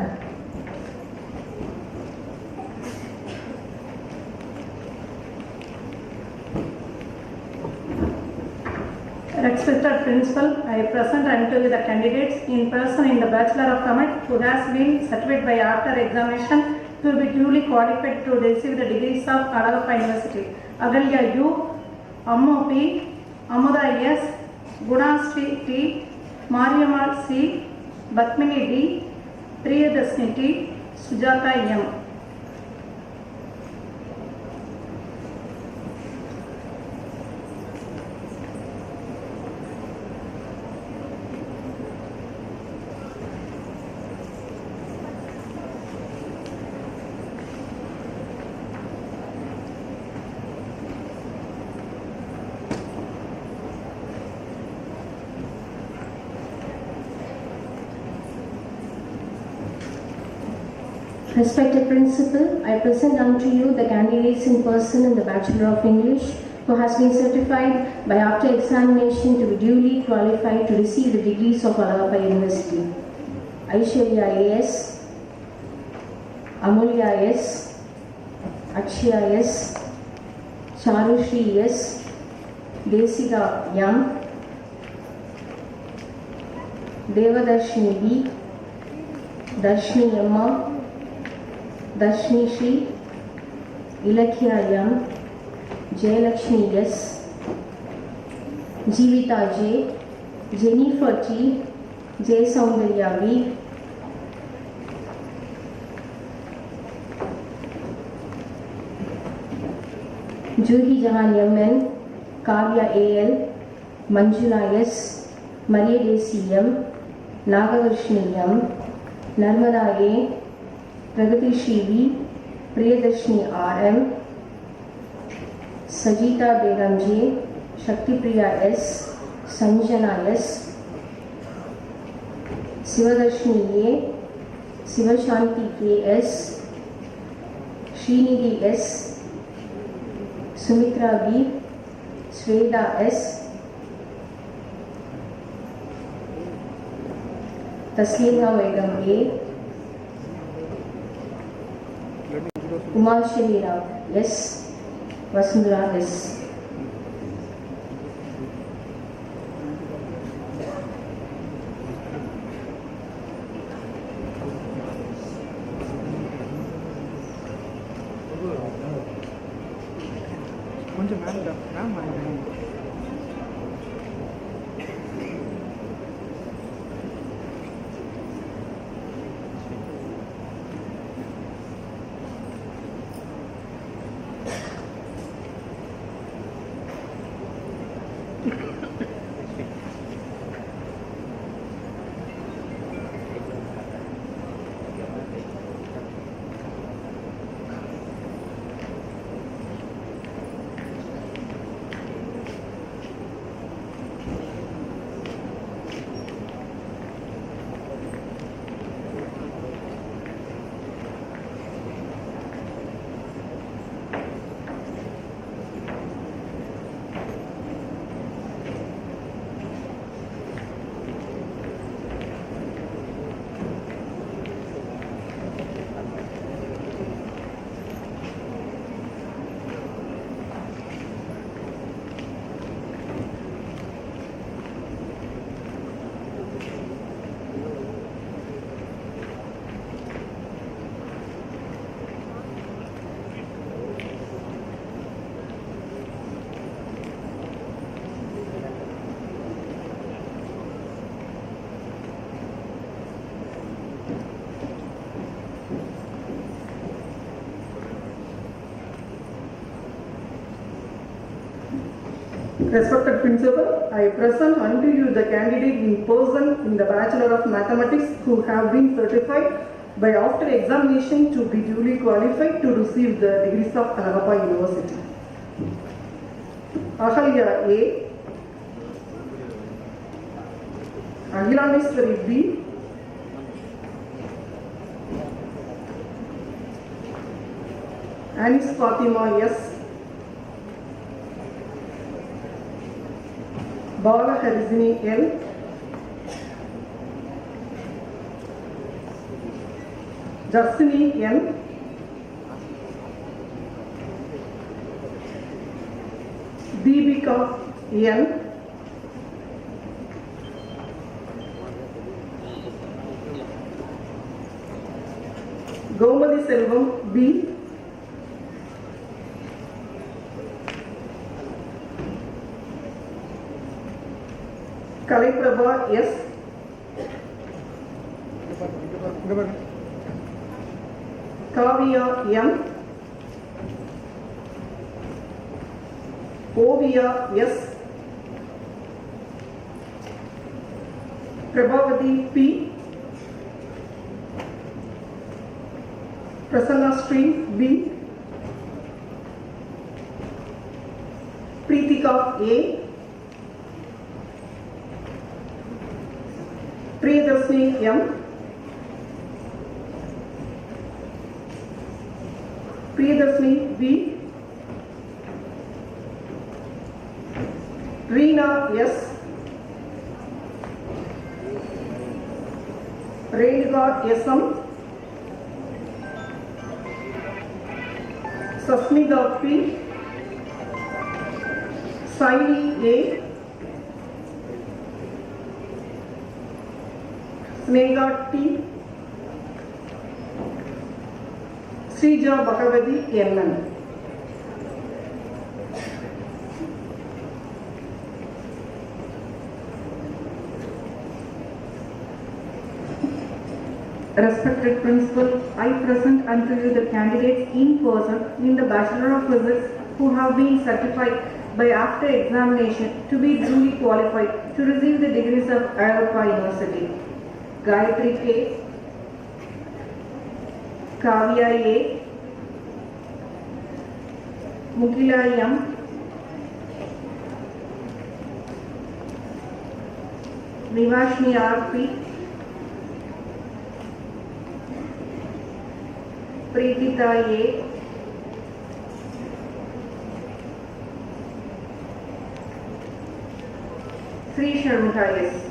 Respected Principal, I present unto you the candidates in person in the Bachelor of Commerce who has been certified by after examination to be duly qualified to receive the degrees of Alalappa University. Agalya U, Ammo P, Amuda S, Gunasri T, Mariamal C, Batmini D, Priyadasni T, Sujata M. Respected Principal, I present unto you the candidates in person in the Bachelor of English who has been certified by after examination to be duly qualified to receive the degrees of Allahabad University. Aishwarya A.S., Amulya S., Akshaya S., Charushri S., Desika M., Devadarshini B., Darshini Emma, Darshini Shri, Ilakya M., Jayalakshmi S., Jeevita J., Jennifer T., Jay Soundarya V., Juhi Jahan M.N., Kavya A.L., Manjula S., Maria Desi M., Nagavarshini M., Narmada A., Pragati Shri V., Priyadarshini R.M., Sajita Begum J., Shaktipriya S., Sanjana S., Sivadarshini A., Sivashanti K.S., Srinidhi S., Sumitra B., Sweda S., Taslima Begum A., Umar Shalira S., Vasundhara S. கொஞ்சம் ma'am ma'am Respected Principal, I present unto you the candidate in person in the Bachelor of Mathematics who have been certified by after examination to be duly qualified to receive the degrees of Allahabad University. Ahalya A., Ahilaneswari B., Anis Fatima S., Bala Harizini L., Jarsini N., Deepika N., Gomadi Selvam B., Kaliprabha S., Kavya M., Ovia S., Prabhavati P., Prasanna Sri B., Preetika A., Priyadarshini M., Priyadashni B. Reena S. Renuka S.M. Sasmita P. Saini A. Sneha T. Srija Bhagavati N. Respected Principal, I present unto you the candidates in person in the Bachelor of Physics who have been certified by after examination to be duly qualified to receive the degrees of Arizapa University. Gayatri K. Kavya A. Mukila M. Nivashni R. P. Preetita A. Sri Sharmika S.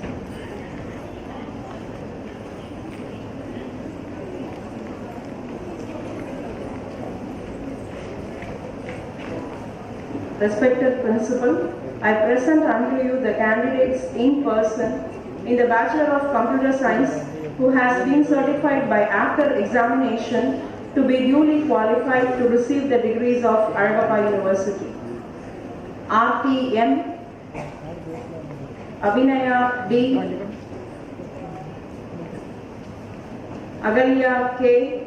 Respected Principal, I present unto you the candidates in person in the Bachelor of Computer Science who has been certified by after examination to be duly qualified to receive the degrees of Arizapa University. Aarti M. Abhinaya D. Agalya K.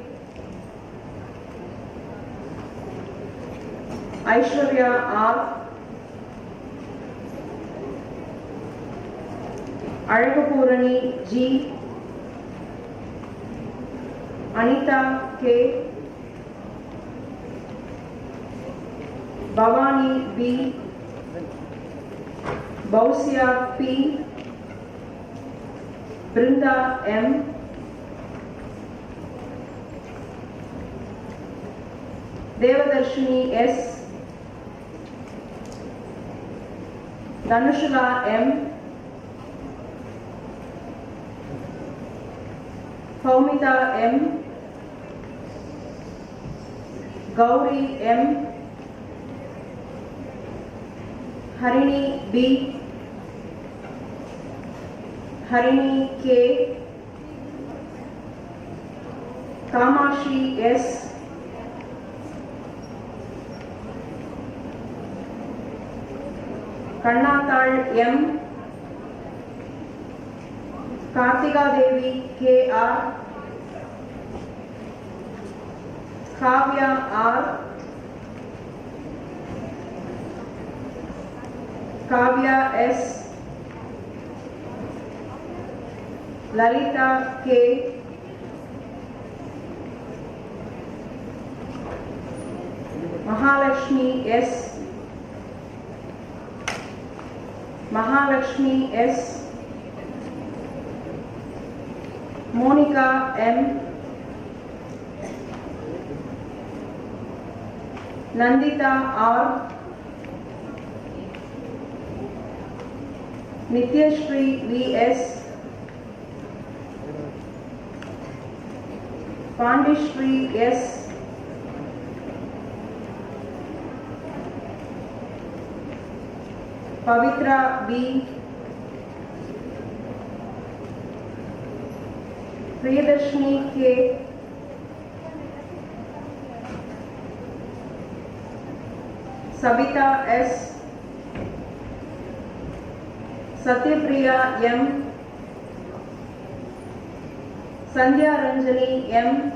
Aishwarya R. Aragapurani G. Anita K. Bhavani B. Bausya P. Brinda M. Devadarshini S. Dhanushila M. Paumita M. Gauri M. Harini B. Harini K. Kamashi S. Karnatal M. Kartika Devi K. R. Kavya R. Kavya S. Lalita K. Mahalakshmi S. Mahalakshmi S. Monica M. Nandita R. Nityashri V. S. Pandishri S. Pavitra B. Priyadashni K. Sabita S. Satyapriya M. Sandhya Ranjani M.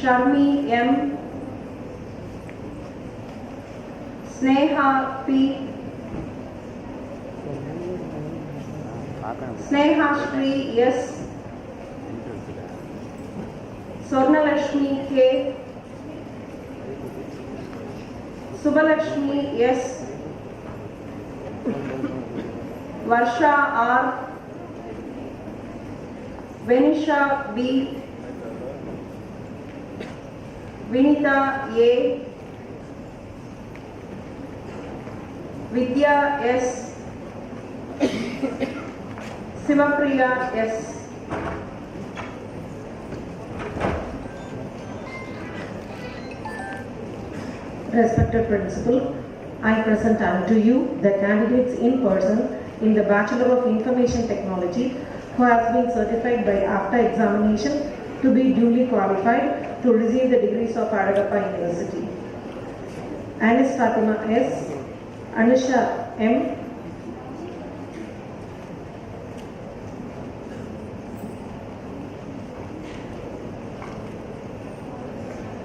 Sharmi M. Sneha P. Snehashri S. Swarnalakshmi K. Subbalakshmi S. Varsha R. Venisha B. Vinita A, Vidya S, Sivapriya S. Respected Principal, I present unto you the candidates in person in the Bachelor of Information Technology who has been certified by after examination to be duly qualified to receive the degrees of Aladappa University. Anis Fatima S, Anusha M,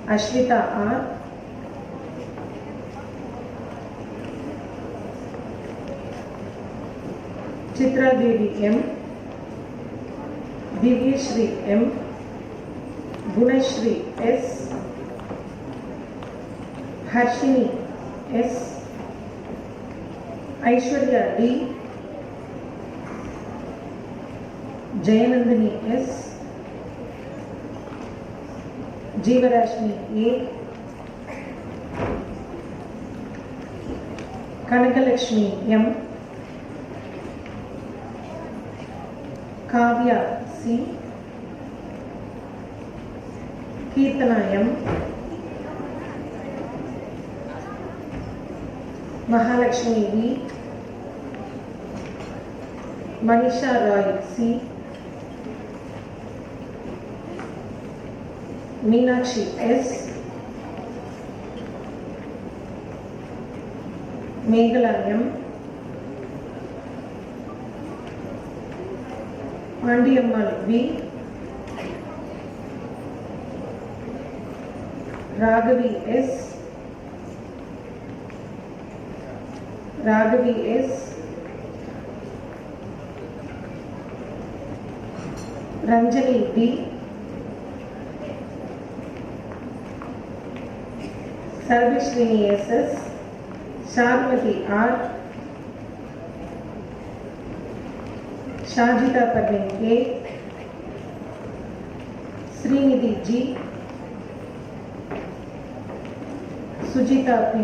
Ashwita R, Chitra Devi M, Divyashri M, Gunashri S, Harshini S, Aishwarya D, Jayanandani S, Jeevarashmi A, Kanakalakshmi M, Kavya C, Kirtana M, Mahalakshmi V, Manisha Roy C, Meenakshi S, Meghala M, Pandiyammal V, Raghavi S, Raghavi S, Ranjani D, Sarvishrini SS, Sharmati R, Shajita Parveen K, Srinidhi G, Sujita P.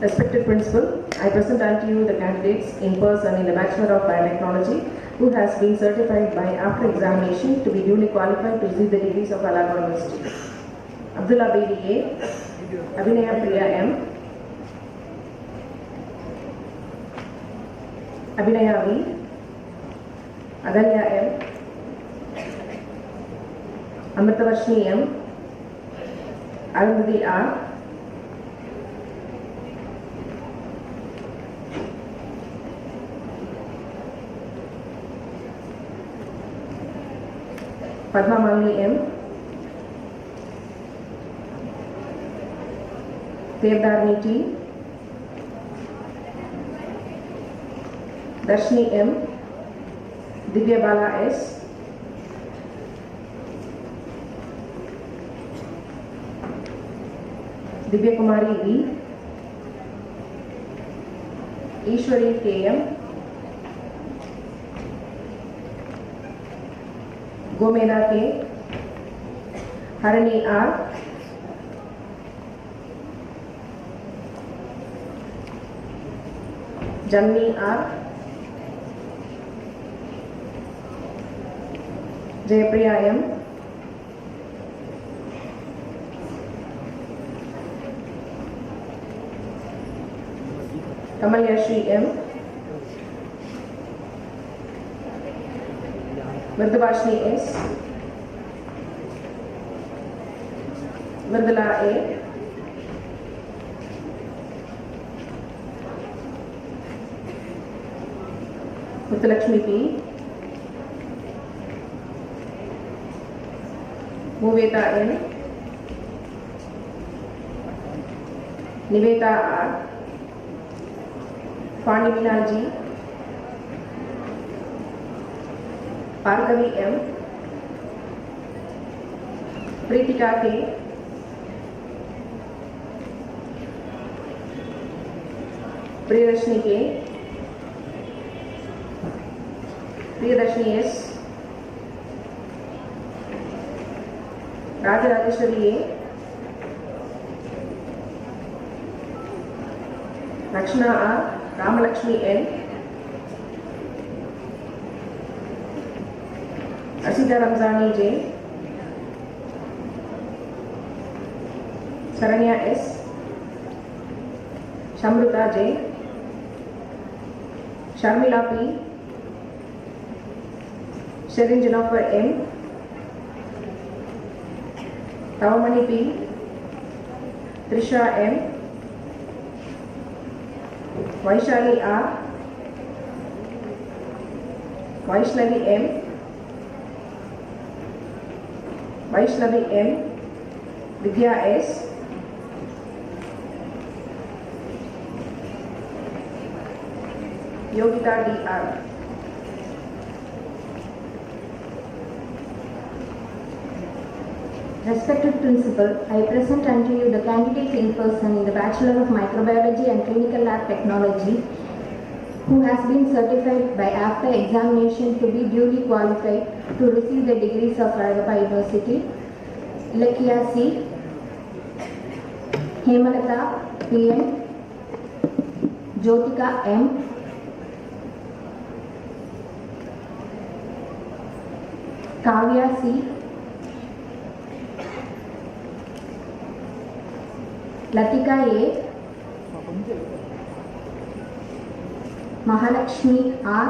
Respected Principal, I present unto you the candidates in person in the Bachelor of Biotechnology who has been certified by after examination to be duly qualified to receive the degrees of Allahabad University. Abdullah Baby A, Abhinaya Priya M, Abhinaya V, Adanya M, Amritavarshini M, Arundhati R, Padma Mali M, Devdarni T, Darshini M, Divya Bala S, Divya Kumari V, Ishwari K M, Gomeda K, Harani R, Jamni R, Jayapriya M, Kamalyashri M, Mridhavashni S, Mridula A, Muthulakshmi P, Muveta N, Niveta R, Fani Minaji, Bhargavi M, Preetika K, Priyadarshini K, Priyadarshini S, Rajarajeshwari A, Lakshana R, Ramalakshmi N, Asita Ramzani J, Saranya S, Shamruta J, Sharmila P, Sherin Jennifer M, Tavamani P, Trisha M, Vaishali R, Vaishnavi M, Vaishnavi M, Vidya S, Yogita D.R. Respected Principal, I present unto you the candidates in person in the Bachelor of Microbiology and Clinical Lab Technology who has been certified by after examination to be duly qualified to receive the degrees of Alayappa University. Lakia C, Hemalata P.M, Jyotika M, Kavya C, Latika A, Mahalakshmi R,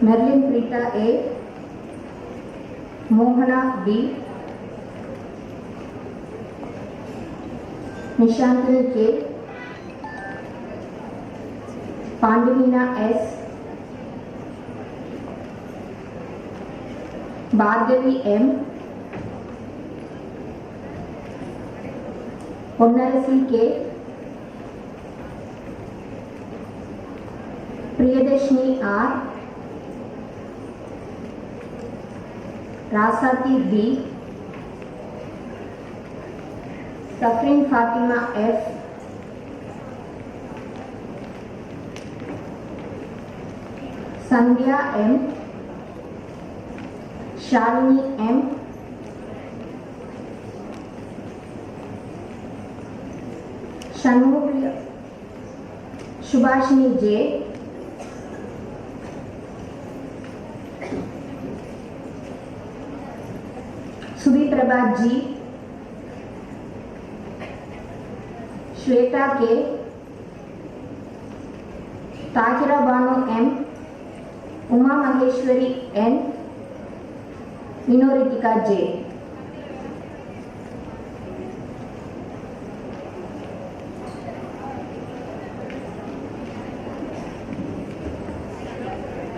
Merlin Prita A, Mohana B, Nishantini K, Pandavina S, Bhargavi M, Ponnarasi K, Priyadarshini R, Rasati B, Safrin Fatima F, Sandhya M, Shalini M, Shanmugha Shubhashini J, Subiprabha G, Shweta K, Tahira Banu M, Uma Maheshwari N, Minoritika J.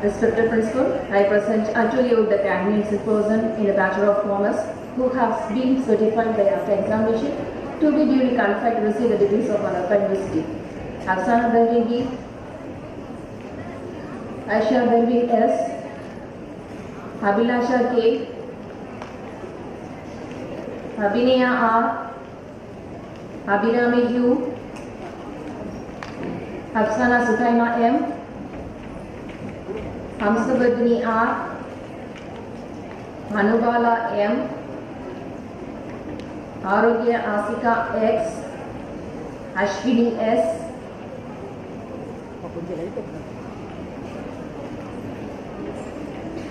Respected Principal, I present unto you the candidates in person in the Bachelor of Commerce who have been certified by after examination to be duly qualified to receive the degrees of Alayappa University. Afsana Dalvi, Aisha Dalvi S, Abhilasha K, Abhinaya R, Abhinami U, Afsana Suthaima M, Hamsavardhini R, Anubala M, Arogya Asika X, Ashwini S,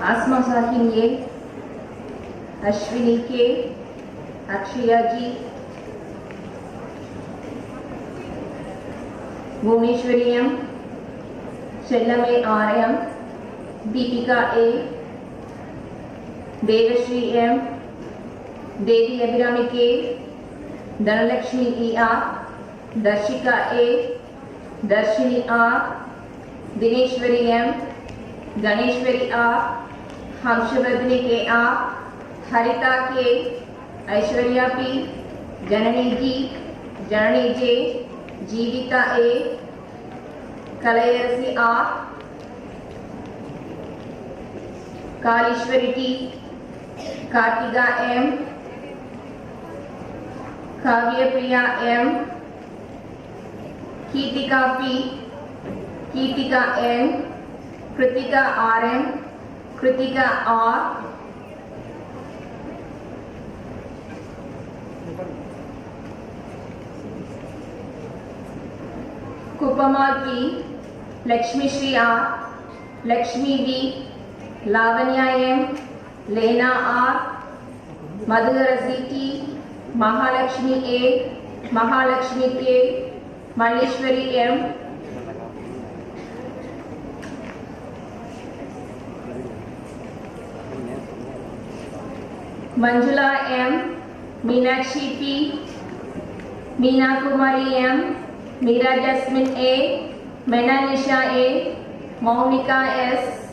Asma Sahin A, Ashwini K, Akshaya G, Bhuvneshwari M, Chellame R M, Deepika A, Devashri M, Devi Abhirami K, Dhanalakshmi E R, Darshika A, Darshini R, Dineshwari M, Ganeshwari R, Hamshavardhini K R, Harita K, Aishwarya P, Janani G, Janani J, Jeevita A, Kalayarasi R, Kalishwari T, Kartika M, Kavya Priya M, Keetika P, Keetika N, Kritika RM, Kritika R, Kupamal P, Lakshmi Shri R, Lakshmi V, Lavanya M, Lena R, Madhurasi T, Mahalakshmi A, Mahalakshmi K, Maleshwari M, Manjula M, Meenakshi P, Meena Kumari M, Meera Jasmine A, Menanisha A, Maunika S,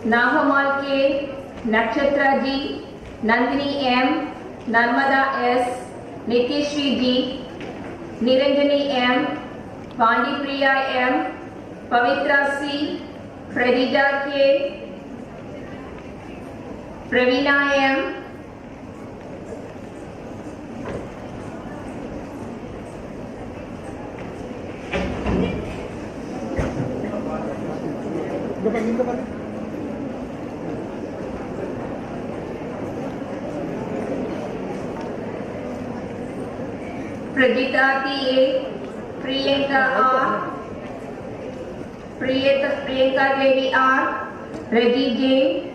Nahamal K, Nakshatra G, Nandini M, Narmada S, Nitishri G, Niranjani M, Pandi Priya M, Pavitra C, Pradija K, Pravina M, Prajita T A, Priyanka R, Priyanka Devi R, Reggie J,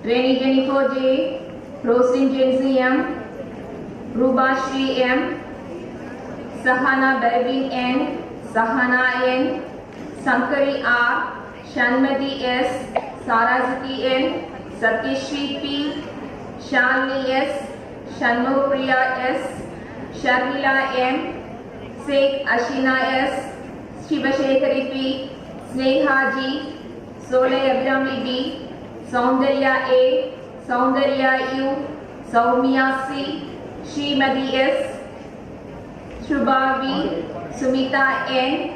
Reni Jennifer J, Rosin Jensi M, Rubashri M, Sahana Bervin N, Sahana N, Sankari R, Shanmati S, Saraswati N, Satyashri P, Shalini S, Shanmu Priya S, Sharmila M, Sheikh Ashina S, Shivashekari P, Sneha G, Sole Abhirami B, Saundarya A, Saundarya U, Saumya C, Srimati S, Shubha V, Sumita N,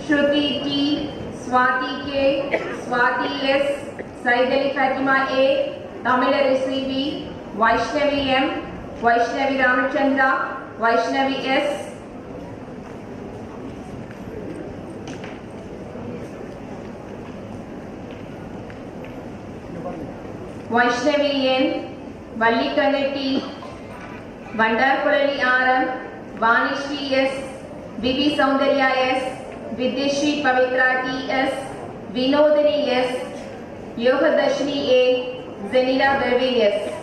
Shruti T, Swati K, Swati S, Saidali Fatima A, Tamilarisi V, Vaishnavi M, Vaishnavi Ramachandra, Vaishnavi S, Vaishnavi N, Vallikane T, Vandarkulali RM, Vanishri S, Vivi Saundarya S, Vidyashri Pavitra T S, Vinodini S, Yogadashni A, Zenila Bervin S.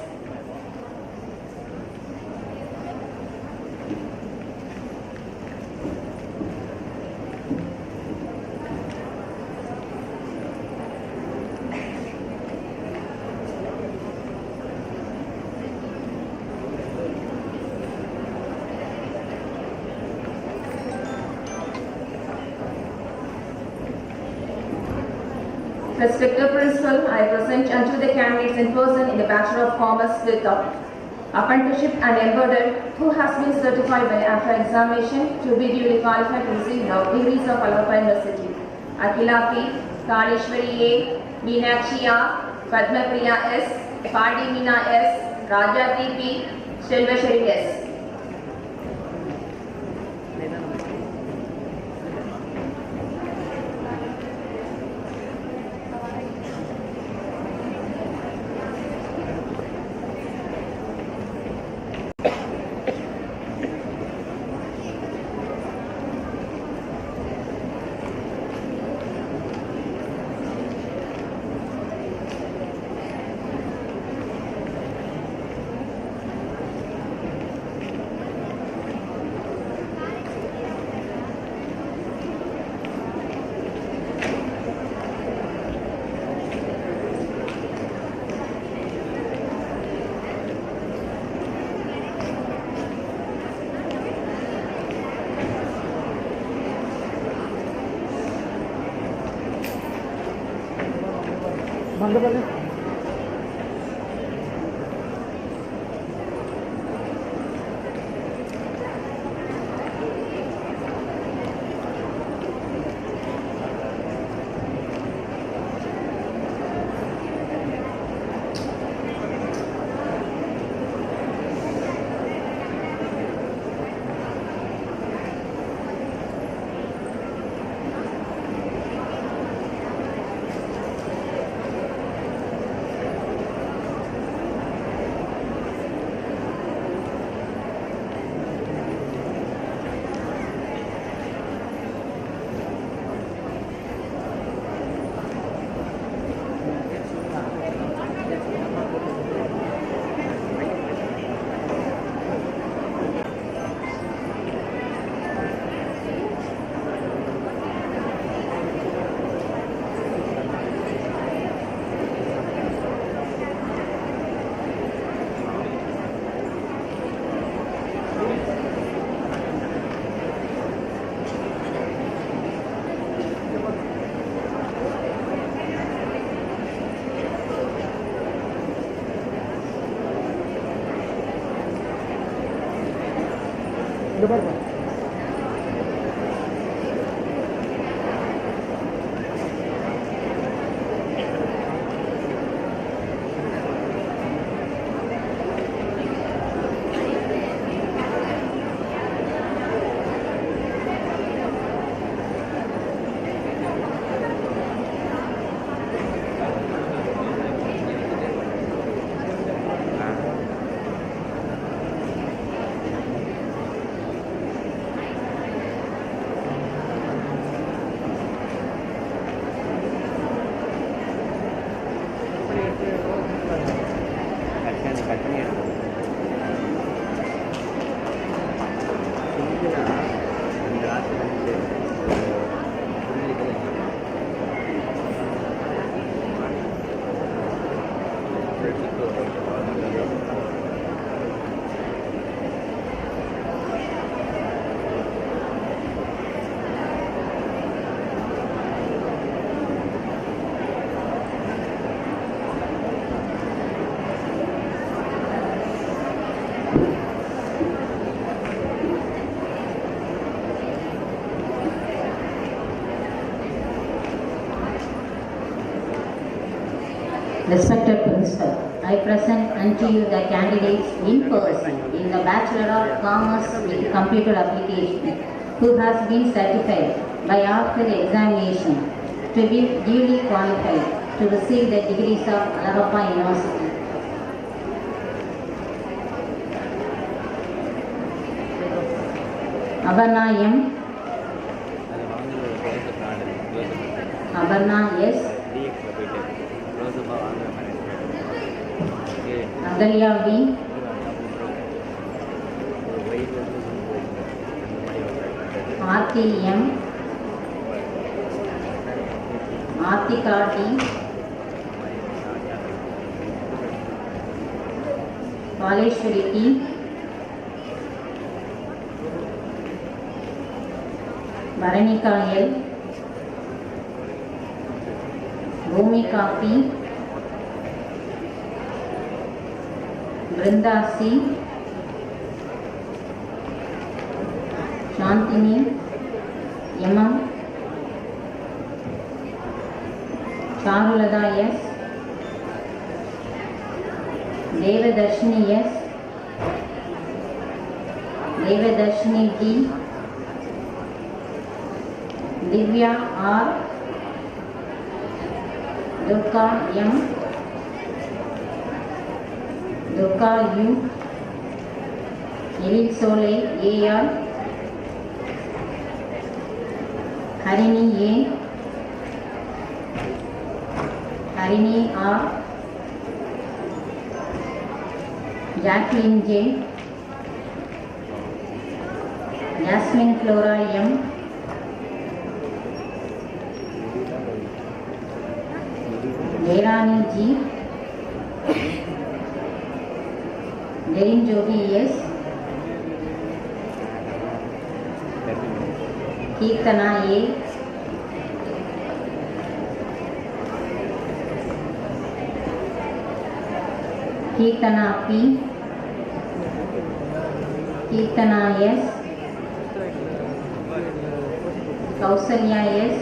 Respected Principal, I present unto the candidates in person in the Bachelor of Commerce with apprenticeship and embedded who has been certified by after examination to be duly qualified to receive the degrees of Alappa University. Akila P, Kalishwari A, Meenakshi R, Padma Priya S, Padi Meena S, Rajati P, Selvashari S. Respected Principal, I present unto you the candidates in person in the Bachelor of Commerce with Computer Application who has been certified by after examination to be duly qualified to receive the degrees of Alagappa University. Abarna M. Abarna S. Agalya V. Aarti M. Aartika D. Paleshwari T. Bharanika L. Bhumika P. Brinda C. Shantini M. Charulada S. Devadarshini S. Devadarshini D. Divya R. Durga M. Durga U. Elil Sole A.R. Harini A. Harini R. Jacqueline J. Jasmine Flora M. Verani G. Derin Jogi S. Kirtana A. Kirtana P. Kirtana S. Kausalya S.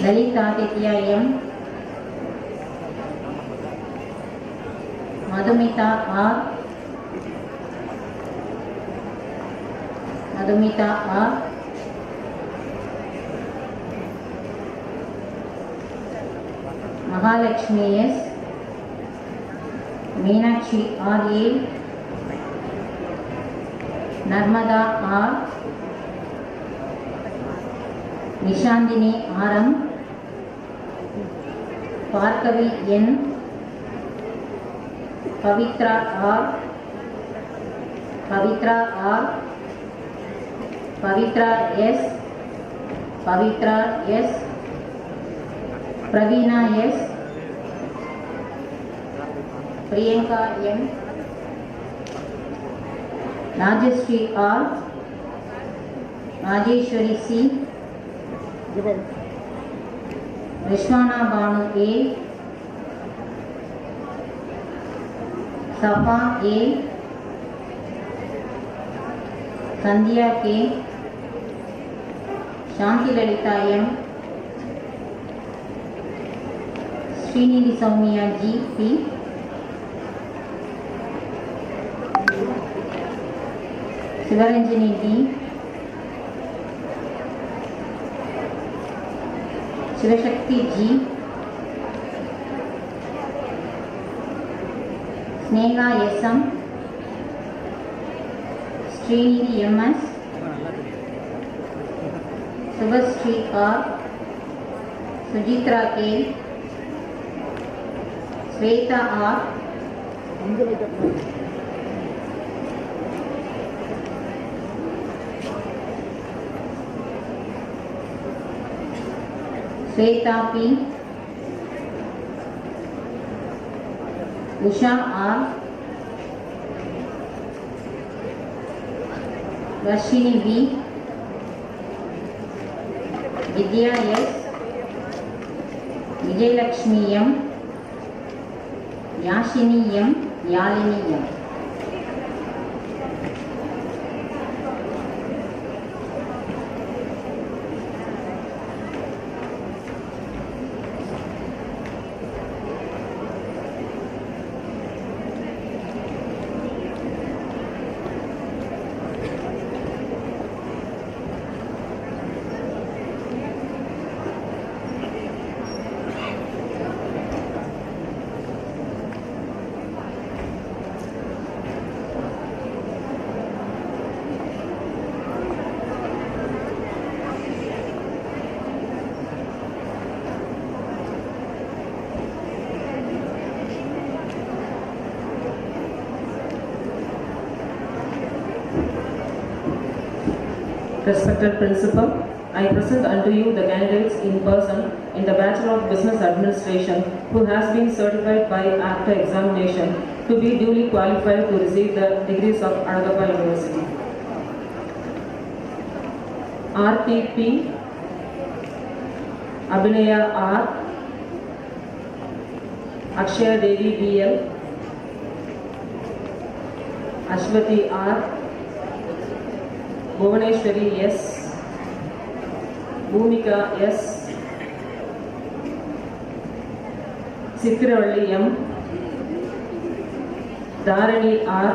Lalita Aditya M. Madhumita R. Madhumita R. Mahalakshmi S. Meenakshi R. A. Narmada R. Nishandini R. M. Parkavi N. Pavitra R. Pavitra R. Pavitra S. Pavitra S. Praveena S. Priyanka M. Rajeshri R. Rajeshwari C. Vishwana Banu A. Safa A, Sandhya K, Shanti Lalita M, Srinidhi Soumya G P, Sivaranjani D, Shivashakti G, Sneha SM, Srinidhi MS, Subhasri R, Sujitra K, Sweta R, Sweta P, Usha R, Varshini V, Vidya S, Vijayalakshmi M, Yashini M, Yalini M. Respected Principal, I present unto you the candidates in person in the Bachelor of Business Administration who has been certified by after examination to be duly qualified to receive the degrees of Alagappa University. RTP, Abhinaya R, Akshaya Devi BL, Ashwati R, Bhuvaneshwari S, Bhumika S, Chitiravalli M, Dharani R,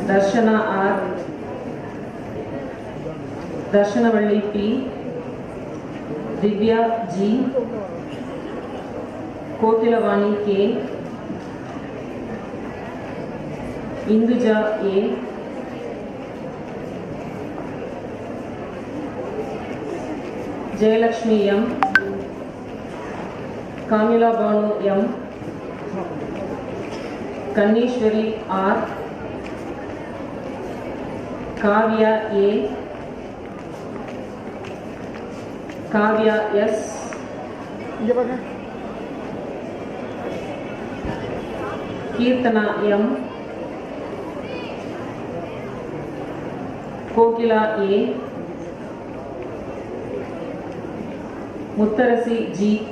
Darshana R, Darshanavalli P, Divya G, Kotilavani K, Induja A, Jayalakshmi M, Kamila Banu M, Kannishwari R, Kavya A, Kavya S, Kirtana M, Kokila A, Muttarasi G,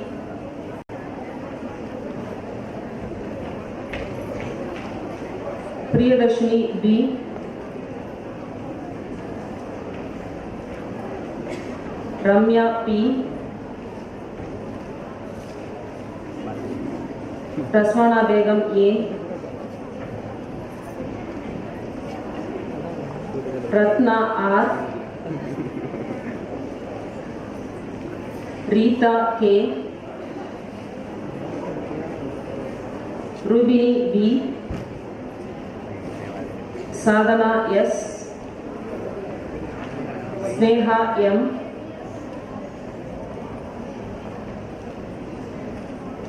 Priyadarshini B, Ramya P, Raswana Begum A, Ratna R, Rita K, Rubini B, Sadhana S, Sneha M,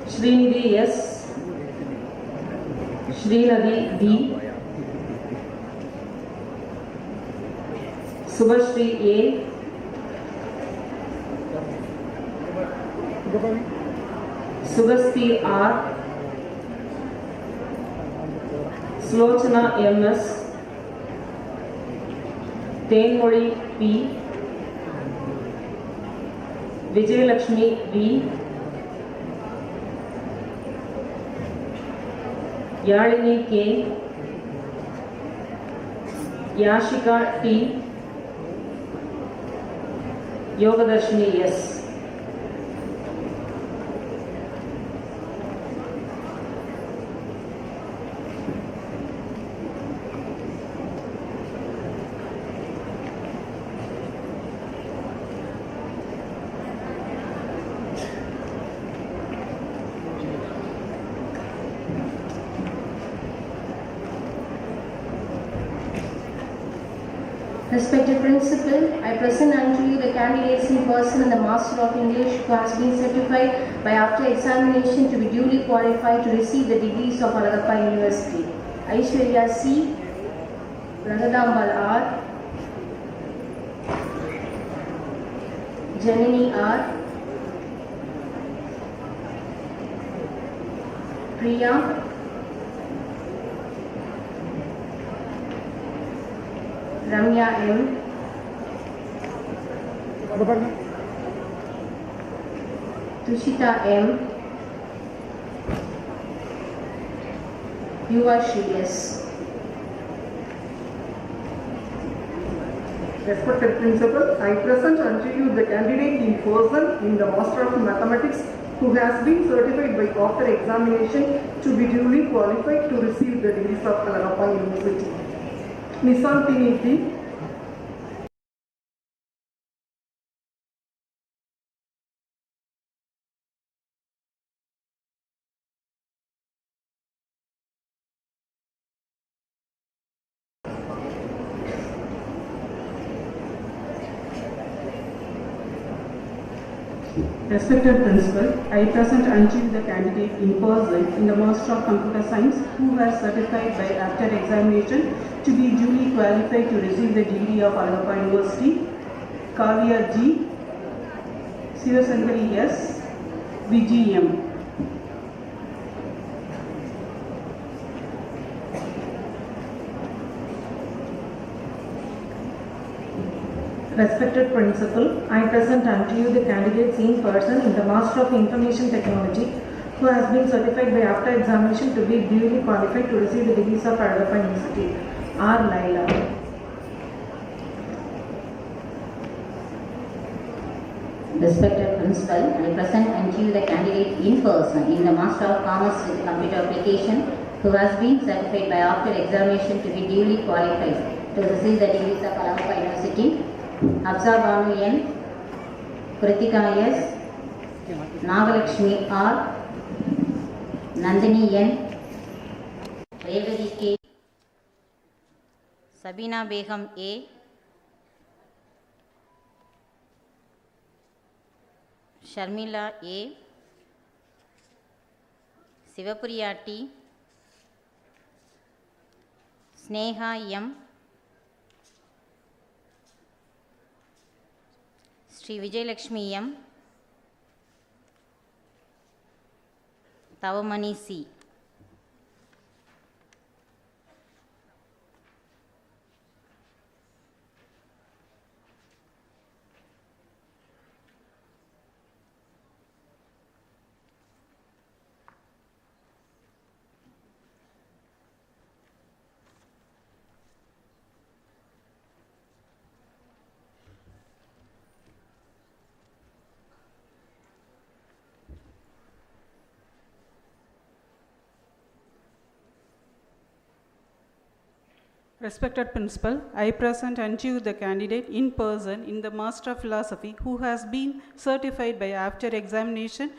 Srinidhi S, Srinadhi B, Subhashri A, Subhasti R, Slochana MS, Tenmoli P, Vijayalakshmi V, Yalini K, Yashika T, Yogadarshini S. Respected Principal, I present unto you the candidates in person in the Master of English who has been certified by after examination to be duly qualified to receive the degrees of Alagappa University. Aishwarya C, Ragadambal R, Janini R, Priya, Ramya M, Tushita M, Yuvashi S. Respected Principal, I present unto you the candidate in person in the Master of Mathematics who has been certified by after examination to be duly qualified to receive the degrees of Alagappa University. Nisantini P. Respected Principal, I present unto you the candidate in person in the Master of Computer Science who has certified by after examination to be duly qualified to receive the degree of Alagappa University. Kavya G, Sivasankari S, VGM. Respected Principal, I present unto you the candidates in person in the Master of Information Technology who has been certified by after examination to be duly qualified to receive the degrees of Alagappa University. R. Laila. Respected Principal, I present unto you the candidate in person in the Master of Commerce with Computer Application who has been certified by after examination to be duly qualified to receive the degrees of Alagappa University. Absa Banu N, Kritika S, Nagalakshmi R, Nandini N, Revati K, Sabina Begum A, Sharmila A, Sivapriya T, Sneha M, Sri Vijayalakshmi M, Tavamani C. Respected Principal, I present unto you the candidate in person in the Master of Philosophy who has been certified by after examination